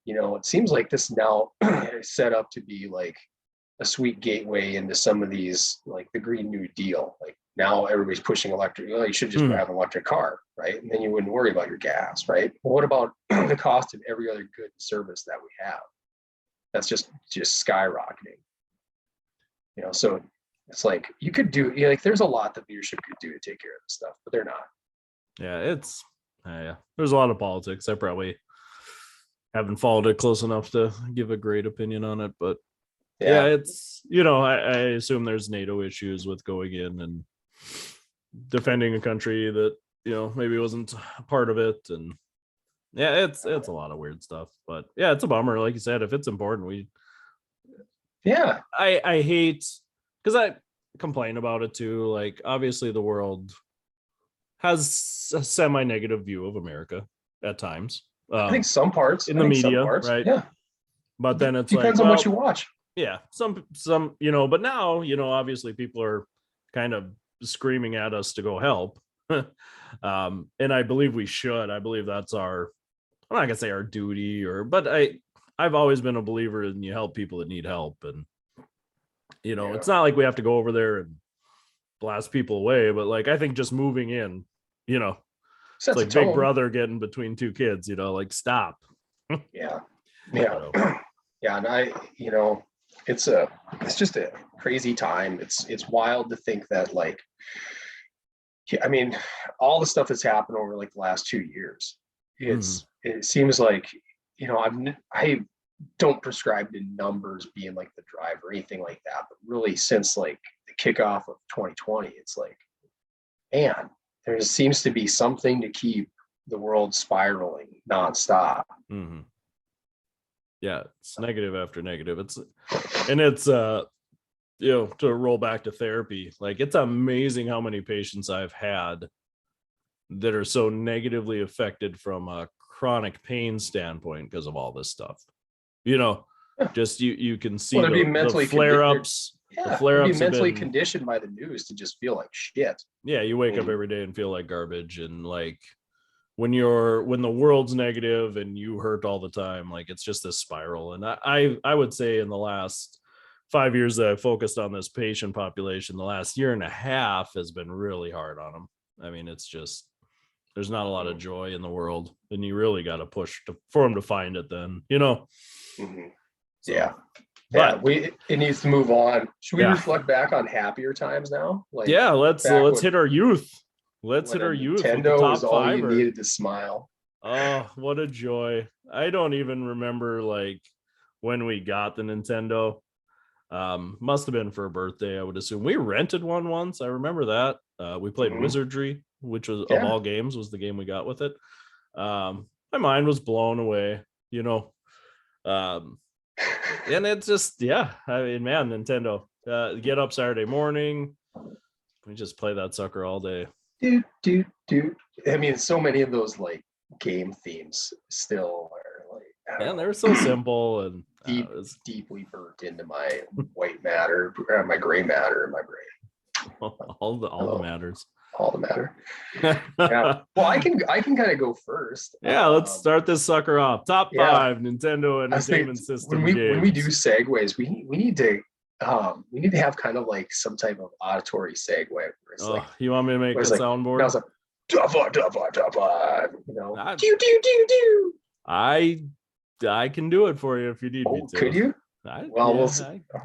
B: it seems like this now is set up to be like a sweet gateway into some of these, like the Green New Deal. Like now everybody's pushing electric. Well, you should just have an electric car, right? And then you wouldn't worry about your gas, right? Well, what about the cost of every other good service that we have? That's just skyrocketing. So it's like you could do, there's a lot that leadership could do to take care of this stuff, but they're not.
A: Yeah, there's a lot of politics. I probably haven't followed it close enough to give a great opinion on it, but it's, I assume there's NATO issues with going in and defending a country that, maybe wasn't a part of it. And it's a lot of weird stuff, but it's a bummer. Like you said, if it's important, I hate, because I complain about it too. Like, obviously the world has a semi-negative view of America at times.
B: I think some parts
A: in the media, right?
B: Yeah.
A: But then it
B: depends on what you watch.
A: Yeah. Some, but now, obviously people are kind of screaming at us to go help. And I believe we should. I believe that's I'm not gonna say our duty, but I've always been a believer in you help people that need help. And You know,
B: Yeah.
A: it's not like we have to go over there and blast people away, but like I think just moving in, you know, it's
B: Sets a
A: like Big
B: tone.
A: Brother getting between two kids, you know, like stop.
B: Yeah.
A: You
B: Yeah.
A: know.
B: Yeah. And it's just a crazy time. It's wild to think that, like, I mean, all the stuff that's happened over like the last 2 years, it seems like, I don't prescribe to numbers being like the drive or anything like that, but really since like the kickoff of 2020, it's like, man, there seems to be something to keep the world spiraling nonstop.
A: Mm-hmm. Yeah, it's negative after negative. It's to roll back to therapy, like it's amazing how many patients I've had that are so negatively affected from a chronic pain standpoint because of all this stuff. You know, just you can see
B: Well, they're being
A: the
B: mentally
A: flare-ups.
B: Yeah,
A: The flare-ups
B: they're
A: have
B: mentally
A: been,
B: conditioned by the news to just feel like shit.
A: yeah, you wake up every day and feel like garbage, and like when the world's negative and you hurt all the time, like it's just this spiral. And I would say in the last 5 years that I focused on this patient population, the last year and a half has been really hard on them. I mean, it's just, there's not a lot of joy in the world, and you really got to push for them to find it then, you know?
B: Mm-hmm.
A: So,
B: yeah.
A: but
B: It needs to move on. Should we
A: yeah.
B: reflect back on happier times now? Like,
A: Yeah, let's hit our youth. Let's hit our youth with the
B: Nintendo was
A: top
B: all you
A: five.
B: needed to smile.
A: Oh, what a joy. I don't even remember like when we got the Nintendo. Must have been for a birthday, I would assume. We rented one once. I remember that. We played Wizardry, which was of all games was the game we got with it. My mind was blown away, you know. And it's just, yeah, I mean, man, Nintendo. Get up Saturday morning. We just play that sucker all day.
B: Dude. I mean, so many of those like game themes still are like,
A: Man, they were so simple and
B: deeply burnt into my white matter, my gray matter in my brain.
A: all the matters.
B: All the matter. Yeah. Well, I can kind of go first.
A: Yeah, let's start this sucker off. Top 5 Nintendo Entertainment System games.
B: When we do segues, we need to have kind of like some type of auditory segue.
A: Like, you want me to make a soundboard?
B: I was like, you know, do.
A: I can do it for you if you need me to.
B: Could you? All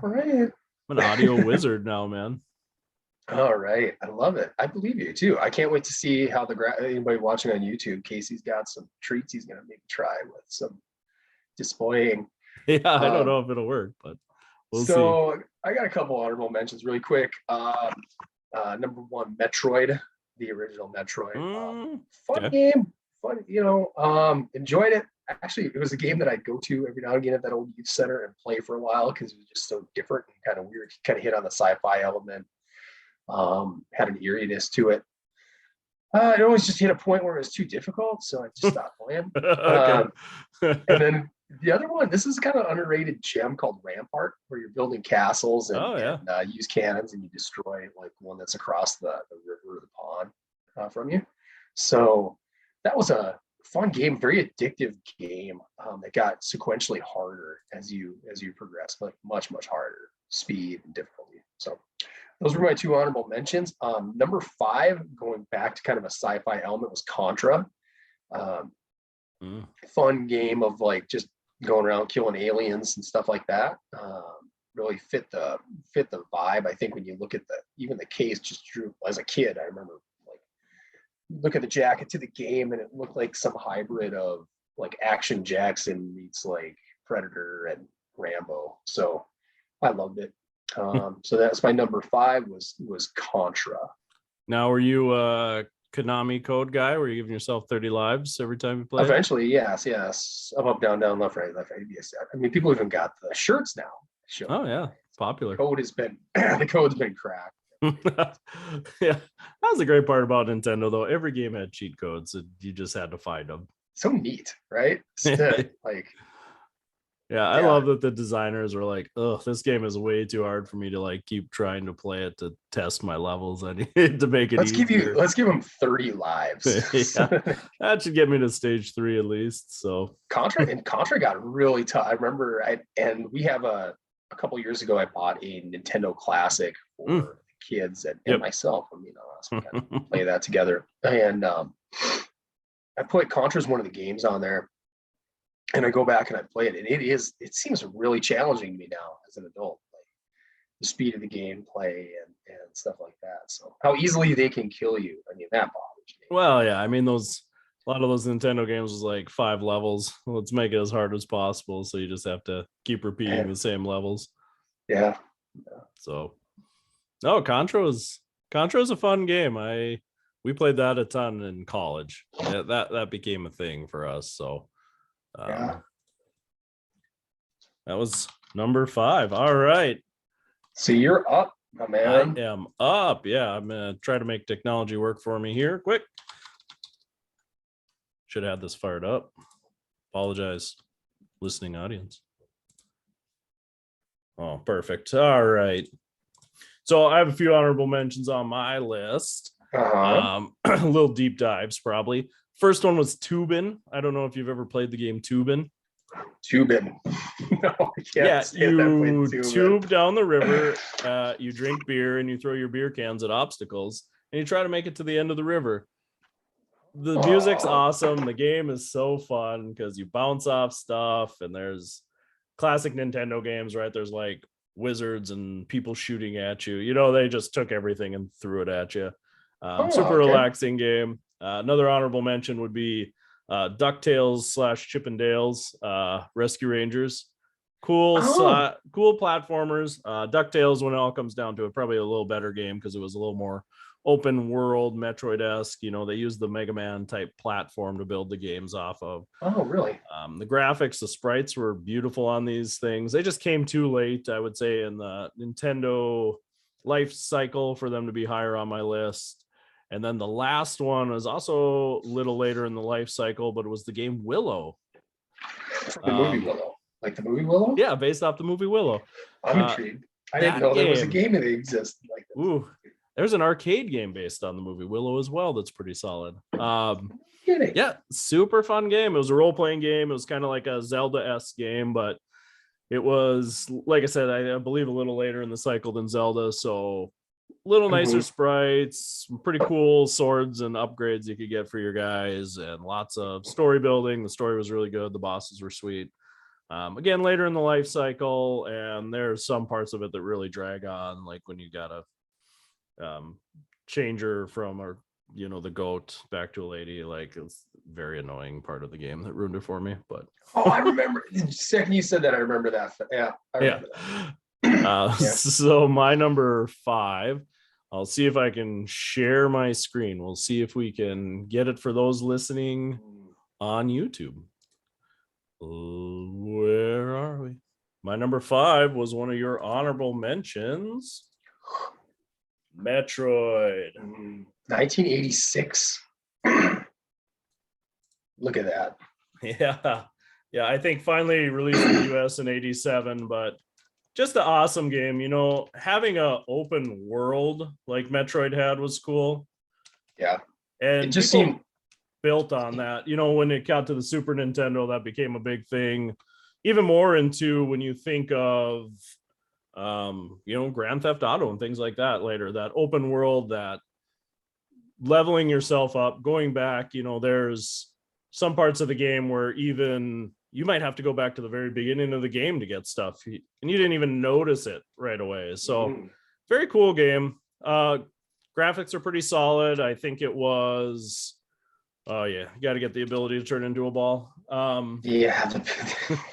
B: right.
A: I'm an audio wizard now, man.
B: All right, I love it. I believe you too. I can't wait to see how anybody watching on YouTube, Casey's got some treats he's gonna maybe try with some displaying.
A: Yeah, I don't know if it'll work, but we'll see.
B: So I got a couple honorable mentions really quick. Number 1, Metroid, the original Metroid. Fun game, fun. Enjoyed it. Actually, it was a game that I'd go to every now and again at that old youth center and play for a while because it was just so different and kind of weird. Kind of hit on the sci-fi element. Had an eeriness to it. It always just hit a point where it was too difficult, so I just stopped playing. And then the other one, this is kind of underrated gem called Rampart, where you're building castles and use cannons and you destroy like one that's across the river or the pond from you. So that was a fun game, very addictive game that got sequentially harder as you progress, like much harder speed and difficulty. So those were my 2 honorable mentions. Number 5, going back to kind of a sci-fi element, was Contra. Fun game of like just going around killing aliens and stuff like that. Really fit the vibe. I think when you look at even the case, just drew as a kid, I remember like look at the jacket to the game and it looked like some hybrid of like Action Jackson meets like Predator and Rambo. So I loved it. So that's my number 5 was Contra.
A: Now, were you a Konami code guy? Were you giving yourself 30 lives every time you play?
B: Eventually, yes. Up, down, left, right. I mean, people even got the shirts now.
A: Oh yeah, it's popular.
B: The code's been cracked.
A: Yeah, that was the great part about Nintendo, though. Every game had cheat codes, and you just had to find them.
B: So neat, right?
A: I love that the designers were like, "Oh, this game is way too hard for me to like keep trying to play it to test my levels. I need to make it easier."
B: Let's give them 30 lives.
A: That should get me to stage 3 at least. So
B: Contra got really tough. I remember, we have a a couple years ago, I bought a Nintendo Classic for the kids and myself. I mean, so kind of play that together. And I put Contra as one of the games on there, and I go back and I play it, and it seems really challenging to me now as an adult, like the speed of the gameplay and stuff like that. So how easily they can kill you. I mean, that bothers me.
A: Well, yeah, I mean a lot of those Nintendo games was like 5 levels. Let's make it as hard as possible, so you just have to keep repeating the same levels.
B: Yeah.
A: So, no, Contra is a fun game. We played that a ton in college. Yeah, that became a thing for us. So, that was number 5. All right.
B: So you're up, my man.
A: I am up. Yeah, I'm gonna try to make technology work for me here. Quick. Should have this fired up. Apologize, listening audience. Oh, perfect. All right. So I have a few honorable mentions on my list. A little deep dives, probably. First one was Tubin. I don't know if you've ever played the game Tubin.
B: Tubin. No, I can't.
A: You tube down the river. You drink beer and you throw your beer cans at obstacles, and you try to make it to the end of the river. The music's awesome. The game is so fun because you bounce off stuff, and there's classic Nintendo games, right? There's like wizards and people shooting at you. You know, they just took everything and threw it at you. Super relaxing game. Another honorable mention would be DuckTales / Chippendales Rescue Rangers. Cool platformers. DuckTales, when it all comes down to it, probably a little better game because it was a little more open world, Metroid-esque. You know, they used the Mega Man type platform to build the games off of.
B: Oh, really?
A: The graphics, the sprites were beautiful on these things. They just came too late, I would say, in the Nintendo life cycle for them to be higher on my list. And then the last one was also a little later in the life cycle, but it was the game Willow.
B: The movie Willow. Like the movie Willow?
A: Yeah, based off the movie Willow.
B: I'm intrigued. I didn't know there was a game that existed like this.
A: Ooh, there's an arcade game based on the movie Willow as well that's pretty solid. Yeah, super fun game. It was a role-playing game. It was kind of like a Zelda-esque game, but it was, like I said, I believe a little later in the cycle than Zelda, so little nicer sprites, pretty cool swords and upgrades you could get for your guys, and lots of story building. The story was really good. The bosses were sweet. Again, later in the life cycle, and there's some parts of it that really drag on, like when you got a changer from the goat back to a lady. Like, it's very annoying part of the game that ruined it for me. But
B: I remember the second you said that, I remember that. Yeah, I remember that.
A: So my number 5, I'll see if I can share my screen. We'll see if we can get it for those listening on YouTube. Where are we? My number 5 was one of your honorable mentions, Metroid.
B: 1986. Look at that.
A: Yeah, I think finally released in the US in 87, but just an awesome game. You know, having a open world like Metroid had was cool.
B: Yeah.
A: And
B: it just seemed
A: built on that. You know, when it got to the Super Nintendo, that became a big thing. Even more into when you think of Grand Theft Auto and things like that later, that open world, that leveling yourself up, going back, there's some parts of the game where even you might have to go back to the very beginning of the game to get stuff, and you didn't even notice it right away. So very cool game. Graphics are pretty solid. I think it was you got to get the ability to turn into a ball.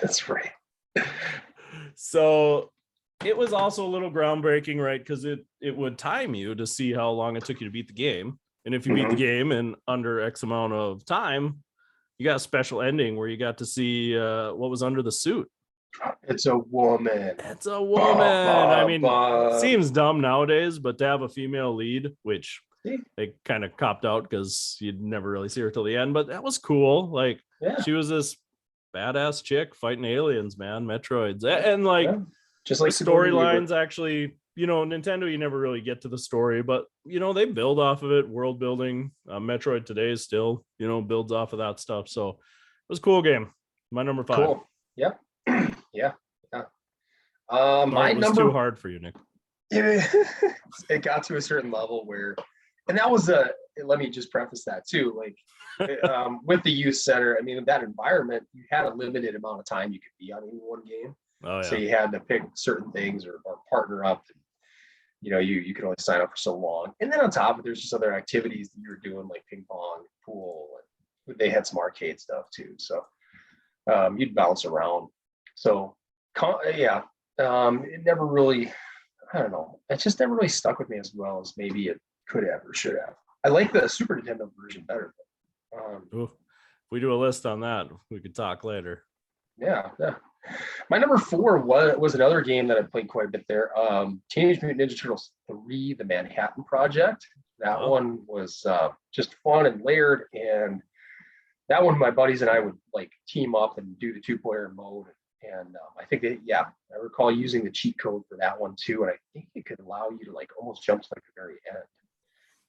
B: That's right.
A: So it was also a little groundbreaking, right? Because it would time you to see how long it took you to beat the game. And if you beat the game in under X amount of time, you got a special ending where you got to see what was under the suit.
B: It's a woman.
A: It's a woman. I mean, it seems dumb nowadays, but to have a female lead, which they kind of copped out because you'd never really see her till the end, but that was cool. Like, she was this badass chick fighting aliens, man, Metroids. And
B: just like
A: storylines, actually, Nintendo, you never really get to the story, but they build off of it. World building. Metroid today is still, builds off of that stuff. So it was a cool game. My number 5.
B: Cool. Yeah. My
A: it was
B: number
A: too hard for you, Nick.
B: it got to a certain level where, and that was let me just preface that too. Like with the youth center, I mean, in that environment, you had a limited amount of time you could be on any one game.
A: Oh, yeah.
B: So you had to pick certain things or partner up. And, you could only sign up for so long. And then on top of it, there's just other activities that you were doing, like ping pong, pool, and they had some arcade stuff too. So you'd bounce around. So it never really, I don't know. It just never really stuck with me as well as maybe it could have or should have. I like the Super Nintendo version better.
A: If we do a list on that, we could talk later.
B: Yeah. My number 4 was another game that I played quite a bit there. Teenage Mutant Ninja Turtles 3: The Manhattan Project. That one was just fun and layered, and that one my buddies and I would like team up and do the 2-player mode. And I think I recall using the cheat code for that one too. And I think it could allow you to like almost jump to like the very end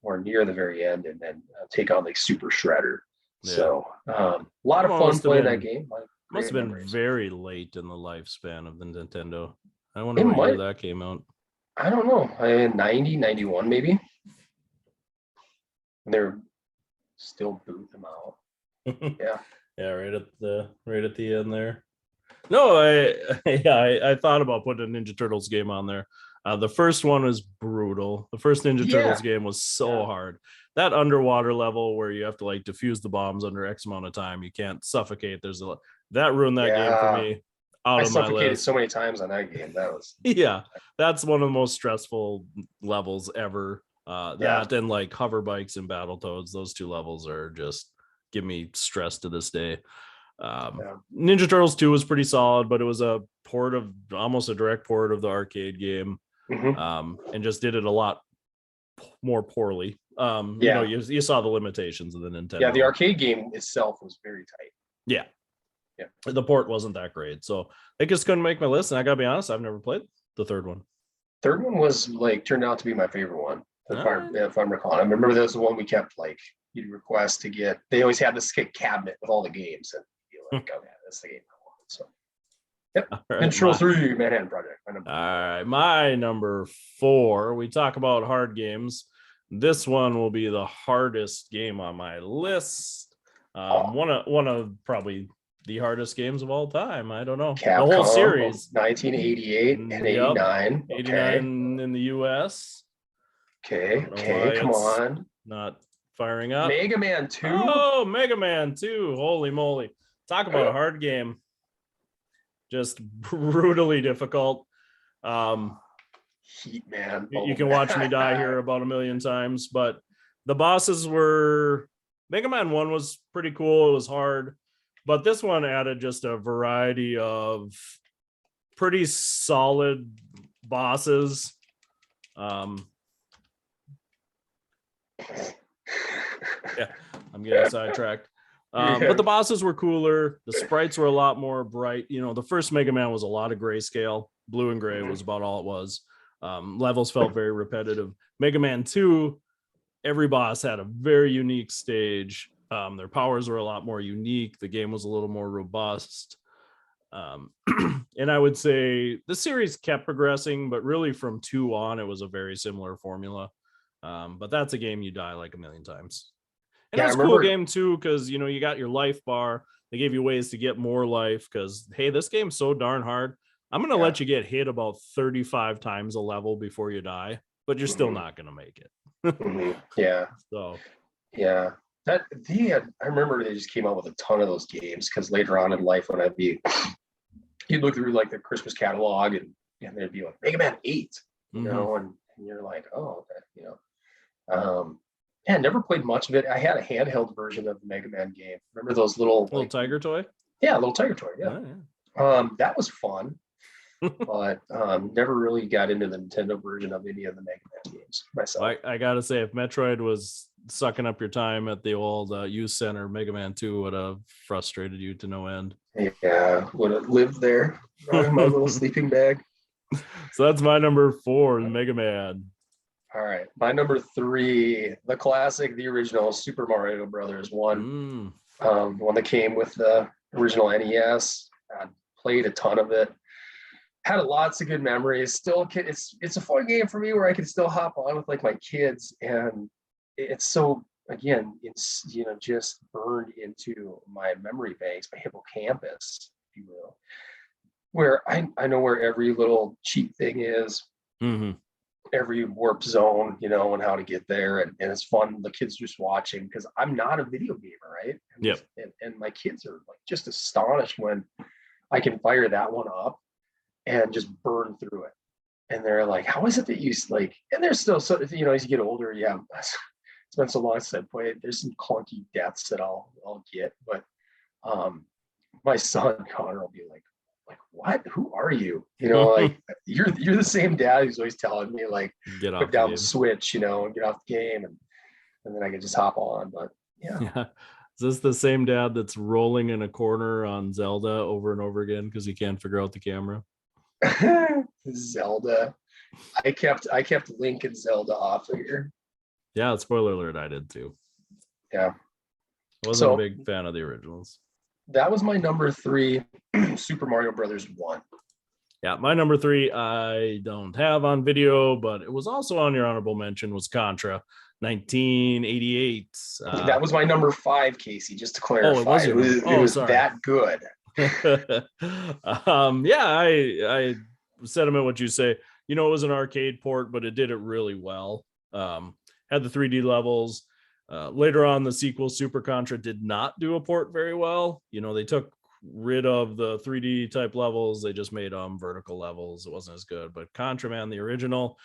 B: or near the very end and then take on like Super Shredder. Yeah. So a lot of fun playing that game.
A: Must have been very late in the lifespan of the Nintendo. I wonder what year that came out.
B: I don't know. 90, 91 maybe. And they're still booting them out. Yeah.
A: Yeah, right at the end there. No, I thought about putting a Ninja Turtles game on there. The first one was brutal. The first Ninja Turtles game was so hard. That underwater level where you have to like defuse the bombs under X amount of time, you can't suffocate. That ruined that game for me. I suffocated
B: so many times on that game. That was
A: that's one of the most stressful levels ever. That and like hover bikes and Battletoads, those 2 levels are just give me stress to this day. Ninja Turtles 2 was pretty solid, but it was almost a direct port of the arcade game. And just did it a lot more poorly. You saw the limitations of the Nintendo.
B: Yeah, the arcade game itself was very tight.
A: Yeah. The port wasn't that great, so I just couldn't make my list. And I gotta be honest, I've never played the third one.
B: Third one was like turned out to be my favorite one, if I'm recalling. I remember that was the one we kept like you'd request to get. They always had this cabinet with all the games, and you'd be like, "Okay, that's the game I want." So. Yep. Control 3 Manhattan Project. All
A: right. My number 4. We talk about hard games. This one will be the hardest game on my list. One of probably the hardest games of all time. I don't know.
B: Capcom,
A: the whole series.
B: 1988 and 89.
A: 89 in the US.
B: Okay, come on.
A: Not firing up.
B: Mega Man 2.
A: Oh, Mega Man 2. Holy moly. Talk about a hard game. Just brutally difficult.
B: Heat, man.
A: You can watch me die here about 1 million times, but the bosses were Mega Man 1 was pretty cool. It was hard, but this one added just a variety of pretty solid bosses. I'm getting sidetracked. But the bosses were cooler. The sprites were a lot more bright. The first Mega Man was a lot of grayscale. Blue and gray was about all it was. Levels felt very repetitive. Mega Man 2, every boss had a very unique stage. Their powers were a lot more unique. The game was a little more robust. And I would say the series kept progressing, but really from 2 on, it was a very similar formula. But that's a game you die like 1 million times. And it was a cool game too, because you got your life bar. They gave you ways to get more life because hey, this game's so darn hard. I'm gonna let you get hit about 35 times a level before you die, but you're still not gonna make it.
B: Yeah.
A: So
B: yeah. I remember they just came out with a ton of those games because later on in life when you'd look through like the Christmas catalog and there'd be like Mega Man 8, and you're like, oh, okay, Yeah, never played much of it. I had a handheld version of the Mega Man game. Remember those little
A: tiger toy?
B: Yeah, little tiger toy. Yeah.
A: Oh, yeah.
B: That was fun, but never really got into the Nintendo version of any of the Mega Man games myself.
A: I gotta say, if Metroid was sucking up your time at the old youth center, Mega Man 2 would have frustrated you to no end.
B: Yeah, would have lived there in my little sleeping bag.
A: So that's my number 4, Mega Man.
B: All right, my number 3, the classic, the original Super Mario Brothers 1, one that came with the original NES. I played a ton of it. had lots of good memories. Still, it's a fun game for me where I can still hop on with like my kids, and it's so, again, it's, you know, just burned into my memory banks, my hippocampus, if you will, where I know where every little cheat thing is, every warp zone, you know, and how to get there, and it's fun. The kids just watching, because I'm not a video gamer, right?
A: Yep.
B: And my kids are like just astonished when I can fire that one up and just burn through it. And they're like, how is it that you like, and they're still, so, you know, as you get older, yeah, it's been so long since I played, there's some clunky deaths that I'll get, but my son Connor will be like, what, who are you, you know, like you're the same dad who's always telling me like,
A: get off
B: put down the switch, you know, and get off the game, and then I can just hop on. But yeah.
A: Is this the same dad that's rolling in a corner on Zelda over and over again because he can't figure out the camera?
B: Zelda. I kept Link and Zelda off of here.
A: Yeah, spoiler alert, I did too.
B: Yeah.
A: I wasn't a big fan of the originals.
B: That was my number 3, Super Mario Brothers 1.
A: Yeah, my number 3 I don't have on video, but it was also on your honorable mention, was Contra, 1988.
B: That was my number 5, Casey, just to clarify. It was that good.
A: Yeah, I sentiment what you say. You know, it was an arcade port, but it did it really well. Had the 3D levels. Later on, the sequel Super Contra did not do a port very well. You know, they took rid of the 3D type levels. They just made vertical levels. It wasn't as good. But Contra, man, the original.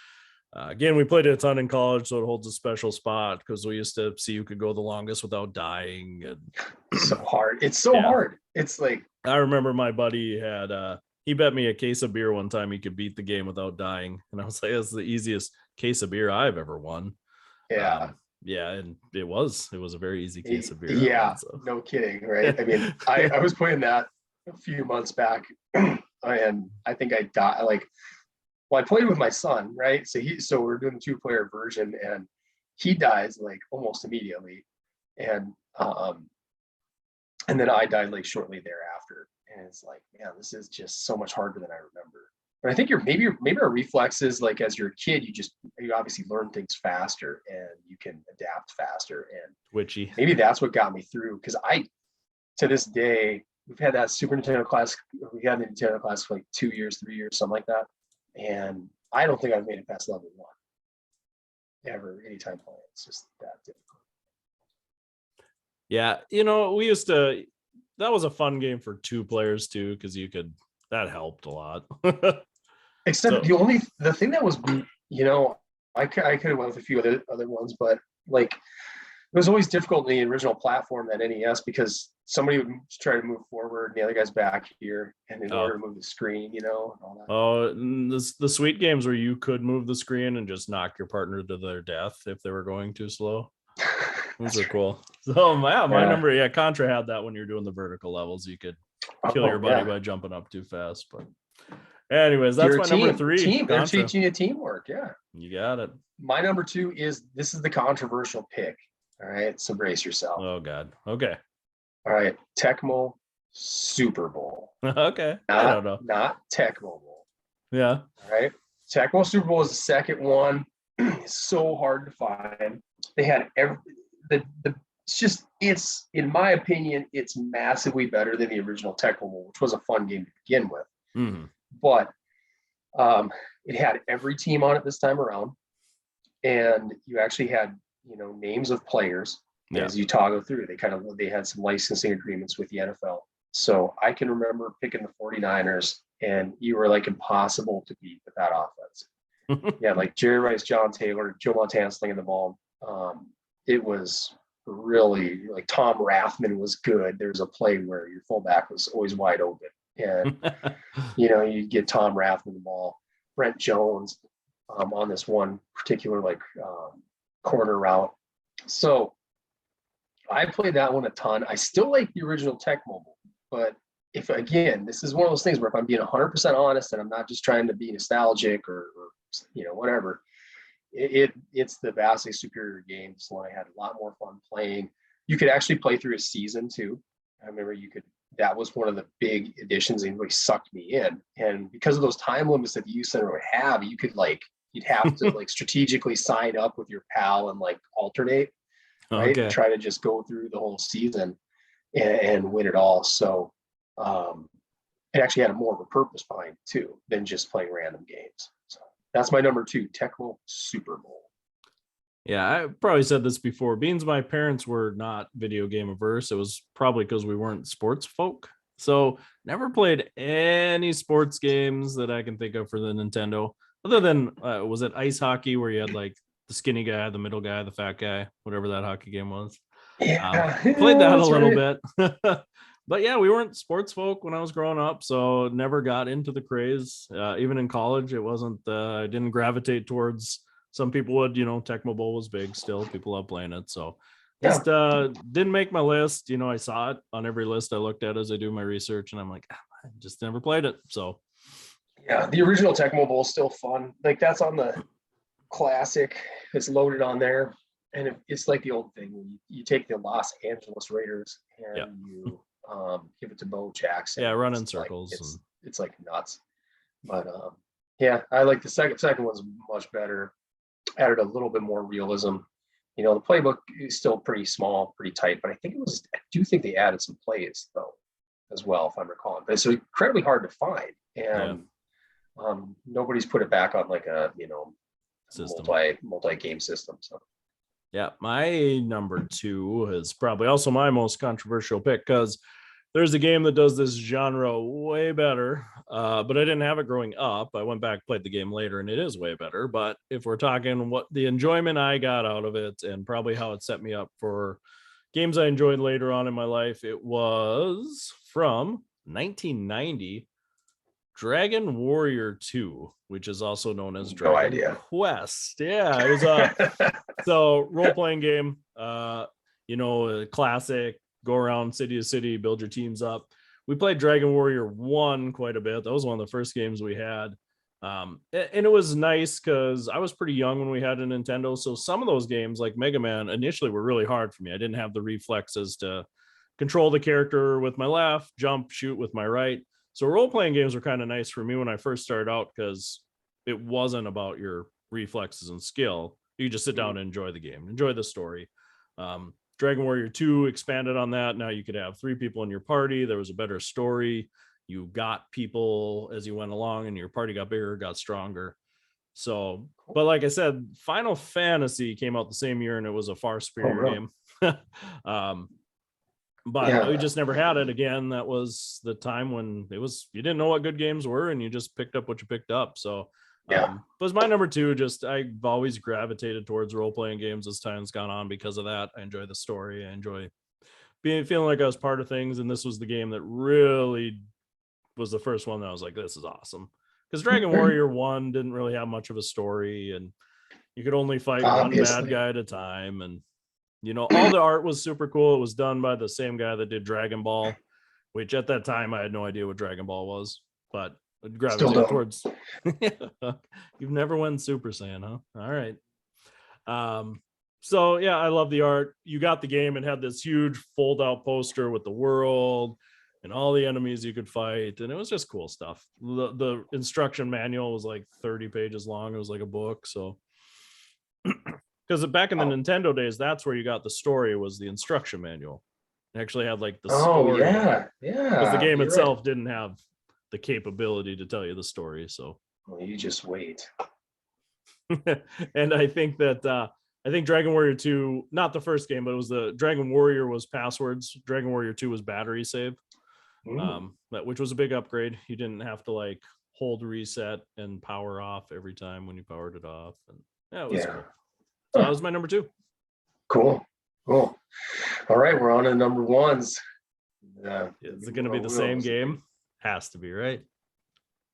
A: Again, we played it a ton in college, so it holds a special spot because we used to see who could go the longest without dying. And
B: so hard. It's so hard. It's like,
A: I remember my buddy had he bet me a case of beer one time he could beat the game without dying, and I was like, that's the easiest case of beer I've ever won.
B: Yeah.
A: Yeah, and it was a very easy case of beer.
B: Yeah, no kidding, right? I mean, I was playing that a few months back, and I think I died. Like, well, I played with my son, right? So we're doing the 2-player version, and he dies like almost immediately, and then I died like shortly thereafter, and it's like, man, this is just so much harder than I remember. But I think maybe our reflexes, like as you're a kid, you obviously learn things faster and you can adapt faster, and
A: twitchy.
B: Maybe that's what got me through, because to this day, we've had that Super Nintendo class. We had the Nintendo class for like 2 years, 3 years, something like that, and I don't think I've made it past level 1 ever, anytime playing. It's just that difficult.
A: Yeah, you know, that was a fun game for 2 players too, because that helped a lot.
B: Except the thing that was, you know, I could have went with a few other ones, but like, it was always difficult in the original platform, that NES, because somebody would try to move forward and the other guy's back here, and in order to move the screen, you know, and all that.
A: Oh, the sweet games where you could move the screen and just knock your partner to their death if they were going too slow. Those are cool. So my number, Contra had that when you're doing the vertical levels, you could kill your buddy by jumping up too fast. But anyways, that's my number 3.
B: They're teaching you teamwork. Yeah,
A: you got it.
B: My number 2 this is the controversial pick. All right, so brace yourself.
A: Oh God. Okay.
B: All right, Tecmo Super Bowl.
A: Okay. I don't know.
B: Not Tecmo Bowl.
A: Yeah.
B: All right, Tecmo Super Bowl is the second one. It's so hard to find. They had it's in my opinion, it's massively better than the original Tecmo Bowl, which was a fun game to begin with.
A: Mm-hmm.
B: But it had every team on it this time around, and you actually had, you know, names of players as you toggle through. They had some licensing agreements with the NFL. So I can remember picking the 49ers, and you were like impossible to beat with that offense. Yeah, like Jerry Rice, John Taylor, Joe Montana slinging the ball. It was really like Tom Rathman was good. There's a play where your fullback was always wide open, and you know, you get Tom Rathman the ball, Brent Jones on this one particular corner route. So I played that one a ton. I still like the original Tecmo Bowl, but this is one of those things where if I'm being 100% honest and I'm not just trying to be nostalgic or you know, whatever, it's the vastly superior game. So I had a lot more fun playing. You could actually play through a season too. I remember you could that was one of the big additions and really sucked me in. And because of those time limits that the youth center would have, you'd have to like strategically sign up with your pal and like alternate, right?
A: Okay.
B: And try to just go through the whole season and win it all. So it actually had more of a purpose behind it too than just playing random games. So that's my number 2, Tecmo Super Bowl.
A: Yeah, I probably said this before. Beans, my parents were not video game averse. It was probably because we weren't sports folk. So never played any sports games that I can think of for the Nintendo, other than was it ice hockey where you had like the skinny guy, the middle guy, the fat guy, whatever that hockey game was. Played that a little bit. But yeah, we weren't sports folk when I was growing up, so never got into the craze. Even in college, it wasn't. I didn't gravitate towards. Some people would, Tecmo Bowl was big still. People love playing it. So just didn't make my list. I saw it on every list I looked at as I do my research, and I'm like, I just never played it. So
B: yeah, the original Tecmo Bowl is still fun. Like that's on the classic. It's loaded on there. And it's like the old thing. You take the Los Angeles Raiders and you give it to Bo Jackson.
A: Yeah, run in circles.
B: It's like nuts. But yeah, I like the second one's much better. Added a little bit more realism. The playbook is still pretty small, pretty tight, but I do think they added some plays though as well, if I'm recalling. But it's incredibly hard to find, and nobody's put it back on like a system. multi game system. So
A: yeah, my number 2 is probably also my most controversial pick because there's a game that does this genre way better, but I didn't have it growing up. I went back, played the game later, and it is way better. But if we're talking what the enjoyment I got out of it and probably how it set me up for games I enjoyed later on in my life, it was from 1990, Dragon Warrior 2, which is also known as Dragon Quest. Yeah, it was so role-playing game, a classic. Go around city to city, build your teams up. We played Dragon Warrior 1 quite a bit. That was one of the first games we had. And it was nice because I was pretty young when we had a Nintendo. So some of those games, like Mega Man, initially were really hard for me. I didn't have the reflexes to control the character with my left, jump, shoot with my right. So role-playing games were kind of nice for me when I first started out because it wasn't about your reflexes and skill. You just sit down and enjoy the game, enjoy the story. Dragon Warrior 2 expanded on that. Now you could have 3 people in your party. There was a better story. You got people as you went along and your party got bigger, got stronger. So, but like I said, Final Fantasy came out the same year and it was a far superior game. But we just never had it again. That was the time when you didn't know what good games were and you just picked up what you picked up. So it was my number 2. Just I've always gravitated towards role-playing games as time's gone on because of that. I enjoy the story. I enjoy feeling like I was part of things. And this was the game that really was the first one that I was like, this is awesome. Because Dragon Warrior 1 didn't really have much of a story and you could only fight one bad guy at a time. And all the art was super cool. It was done by the same guy that did Dragon Ball, which at that time I had no idea what Dragon Ball was, but I'd gravitate towards. You've never went Super Saiyan, huh? All right. So yeah, I love the art. You got the game and had this huge fold-out poster with the world and all the enemies you could fight, and it was just cool stuff. The instruction manual was like 30 pages long. It was like a book. So because back in the Nintendo days, that's where you got the story, was the instruction manual. It actually had like the story. Because the game itself didn't have the capability to tell you the story. So
B: you just wait.
A: And I think Dragon Warrior 2, not the first game, but it was the Dragon Warrior was passwords. Dragon Warrior 2 was battery save. Which was a big upgrade. You didn't have to like hold reset and power off every time when you powered it off. And it was cool. So that was my number 2.
B: Cool. All right, we're on to number 1s.
A: Is it going to be the same game? Has to be, right?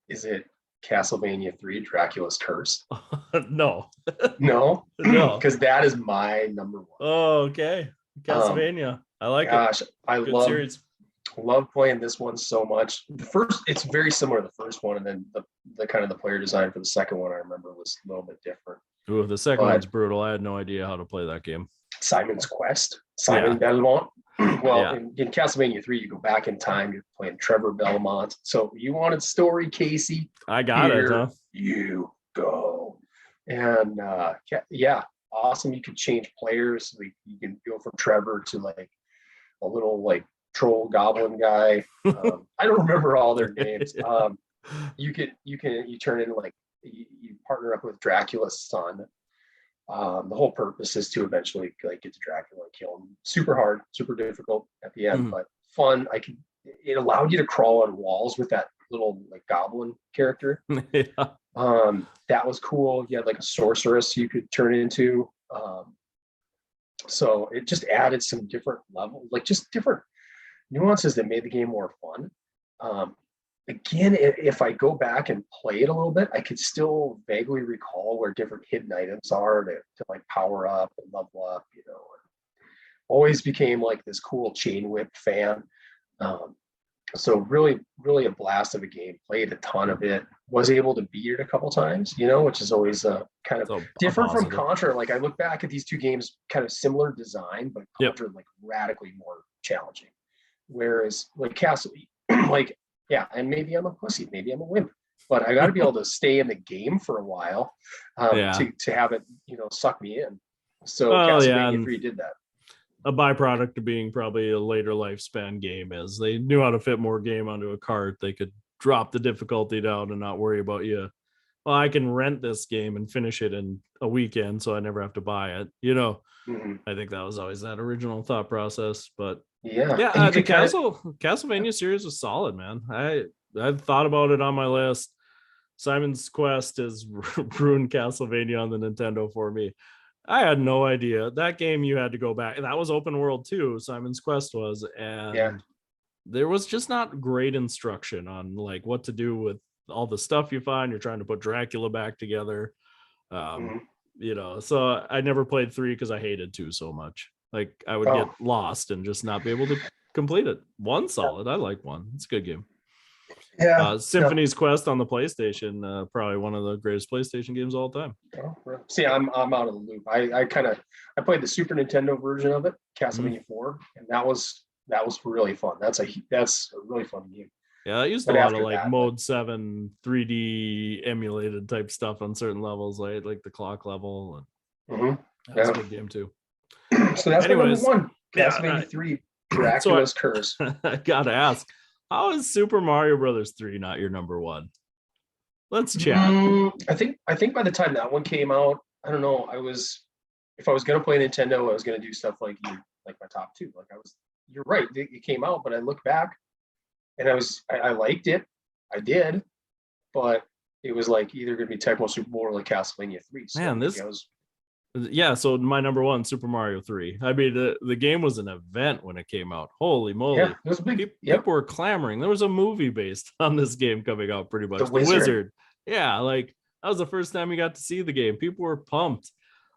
B: Is it Castlevania 3 Dracula's Curse?
A: No.
B: No? Because that is my number 1.
A: Oh, okay. Castlevania. I like it.
B: I love playing this one so much. It's very similar to the first one, and then the kind of the player design for the second one I remember was a little bit different.
A: Ooh, the second one's brutal. I had no idea how to play that game.
B: Simon's Quest, Simon Belmont. Well, in Castlevania 3, you go back in time. You're playing Trevor Belmont. So you wanted story, Casey?
A: I got it, huh?
B: You go. And yeah, awesome. You could change players. Like you can go from Trevor to like a little like troll goblin guy. I don't remember all their names. You turn into like you partner up with Dracula's son. The whole purpose is to eventually like get to Dracula and kill him. Super hard, super difficult at the end, but fun. It allowed you to crawl on walls with that little like goblin character. That was cool. You had like a sorceress you could turn into. So it just added some different levels, like just different nuances that made the game more fun. Again, if I go back and play it a little bit, I could still vaguely recall where different hidden items are to like power up and level up, you know. Always became like this cool chain whip fan. So really, really a blast of a game. Played a ton of it. Was able to beat it a couple times, you know, which is always kind of different from Contra. Like I look back at these two games, kind of similar design, but Contra like radically more challenging. Whereas like Castle, like and maybe I'm a pussy, maybe I'm a wimp, but I got to be able to stay in the game for a while to have it, you know, suck me in. So Castlevania 3 did that.
A: A byproduct of being probably a later lifespan game is they knew how to fit more game onto a cart. They could drop the difficulty down and not worry about well, I can rent this game and finish it in a weekend, so I never have to buy it. You know, I think that was always that original thought process. But the Castlevania series was solid, man. I've thought about it on my list. Simon's Quest has ruined Castlevania on the Nintendo for me. I had no idea that game you had to go back, and that was open world too. Simon's Quest was, and there was just not great instruction on like what to do with all the stuff you find. You're trying to put Dracula back together, you know. So I never played 3 because I hated 2 so much. Like I would get lost and just not be able to complete it. 1 solid. I like 1. It's a good game. Symphony's Quest on the PlayStation, probably one of the greatest PlayStation games of all time.
B: See, I'm out of the loop. I played the Super Nintendo version of it, Castlevania 4, and that was really fun. That's a really fun game.
A: Yeah, I used a lot of like Mode 7 3D emulated type stuff on certain levels, like the clock level. And that's a good game too.
B: So that's my number 1, Castlevania 3, Dracula's Curse.
A: I gotta ask, how is Super Mario Brothers 3 not your number 1? Let's chat.
B: I think by the time that one came out, I don't know. If I was gonna play Nintendo, I was gonna do stuff like my top 2. Like you're right, it came out, but I look back and I liked it. I did, but it was like either gonna be Tecmo Super Bowl or like Castlevania 3. So
A: man, so my number 1, Super Mario 3. I mean, the game was an event when it came out. Holy moly.
B: Yeah, it was big.
A: People were clamoring. There was a movie based on this game coming out pretty much. The Wizard. Yeah, like that was the first time you got to see the game. People were pumped.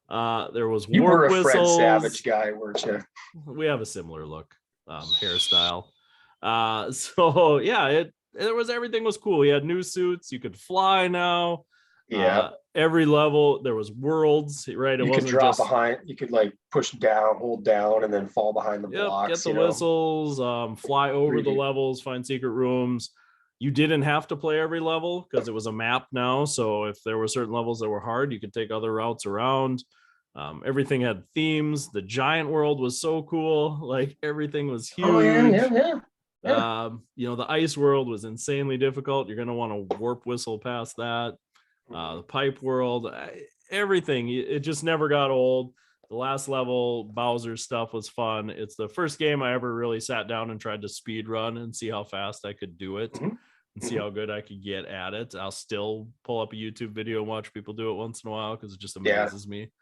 A: There was
B: you
A: warp
B: were a
A: whistles.
B: Fred Savage guy, weren't you?
A: We have a similar look, hairstyle. So yeah, everything was cool. You had new suits. You could fly now. Every level there was worlds, right?
B: You could drop behind, you could like push down, hold down, and then fall behind the blocks.
A: Get the whistles, fly over 3D. The levels, find secret rooms. You didn't have to play every level because it was a map now. So if there were certain levels that were hard, you could take other routes around. Everything had themes. The giant world was so cool. Like everything was huge. You know, the ice world was insanely difficult. You're going to want to warp whistle past that. The pipe world, everything, it just never got old. The last level, Bowser's stuff was fun. It's the first game I ever really sat down and tried to speed run and see how fast I could do it and see how good I could get at it. I'll still pull up a YouTube video and watch people do it once in a while because it just amazes me.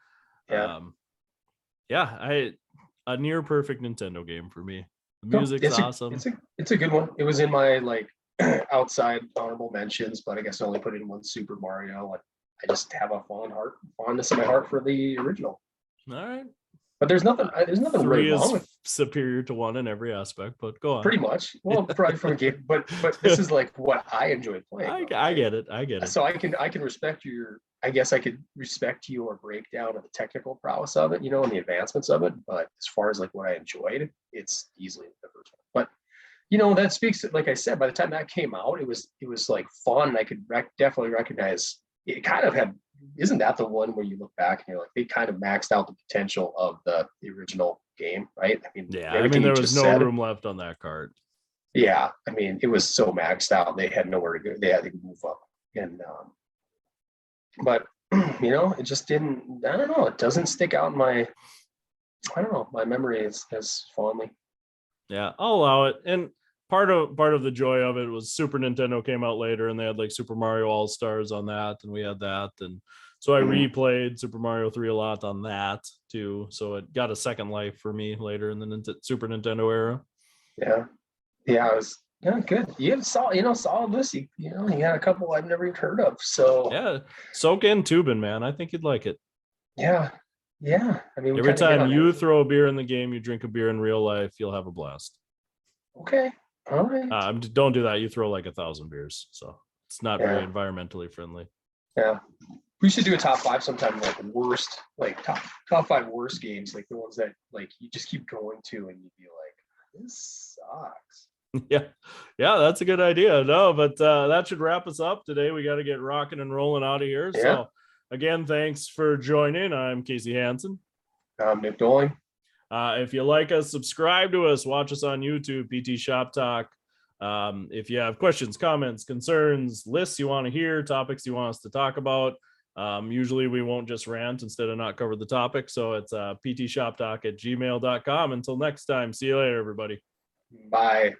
A: A near perfect Nintendo game for me. The music's awesome.
B: It's a good one. It was in my like outside honorable mentions, but I guess I only put it in 1, Super Mario. And I just have a fondness in my heart for the original.
A: All right,
B: but there's nothing
A: 3
B: really
A: is
B: wrong with
A: superior to 1 in every aspect. But go on.
B: Pretty much. Well, probably from a game, but this is like what I enjoyed playing.
A: I get it.
B: So I can respect your I guess I could respect your breakdown of the technical prowess of it, and the advancements of it. But as far as like what I enjoyed, it's easily the first one. But that speaks to, like I said, by the time that came out, it was like fun. I could definitely recognize it. Kind of had, isn't that the one where you look back and you're like, they kind of maxed out the potential of the original game, right? I mean,
A: Yeah, I mean, there was no room left on that card.
B: Yeah, I mean, it was so maxed out. They had nowhere to go. They had to move up, and but it just didn't. I don't know. It doesn't stick out in my. I don't know. My memory is as fondly.
A: Yeah, I'll allow it. And part of the joy of it was Super Nintendo came out later, and they had like Super Mario All Stars on that, and we had that, and so I replayed Super Mario 3 a lot on that too. So it got a second life for me later in the Super Nintendo era.
B: Yeah, it was good. You saw this. You had a couple I've never even heard of. So
A: yeah, soak in Tubin, man. I think you'd like it.
B: Yeah. I mean,
A: every time you throw a beer in the game, you drink a beer in real life, you'll have a blast.
B: Okay. All right.
A: Don't do that. You throw like 1,000 beers, so it's not very environmentally friendly.
B: Yeah. We should do a top 5 sometime, like worst, like top 5 worst games, like the ones that like you just keep going to and you'd be like, this sucks.
A: Yeah, that's a good idea. No, but that should wrap us up today. We got to get rocking and rolling out of here. So again, thanks for joining. I'm Casey Hansen.
B: I'm Nick Doling.
A: If you like us, subscribe to us, watch us on YouTube, PT Shop Talk. If you have questions, comments, concerns, lists you want to hear, topics you want us to talk about, usually we won't just rant instead of not cover the topic. So it's ptshoptalk@gmail.com. Until next time, see you later, everybody.
B: Bye.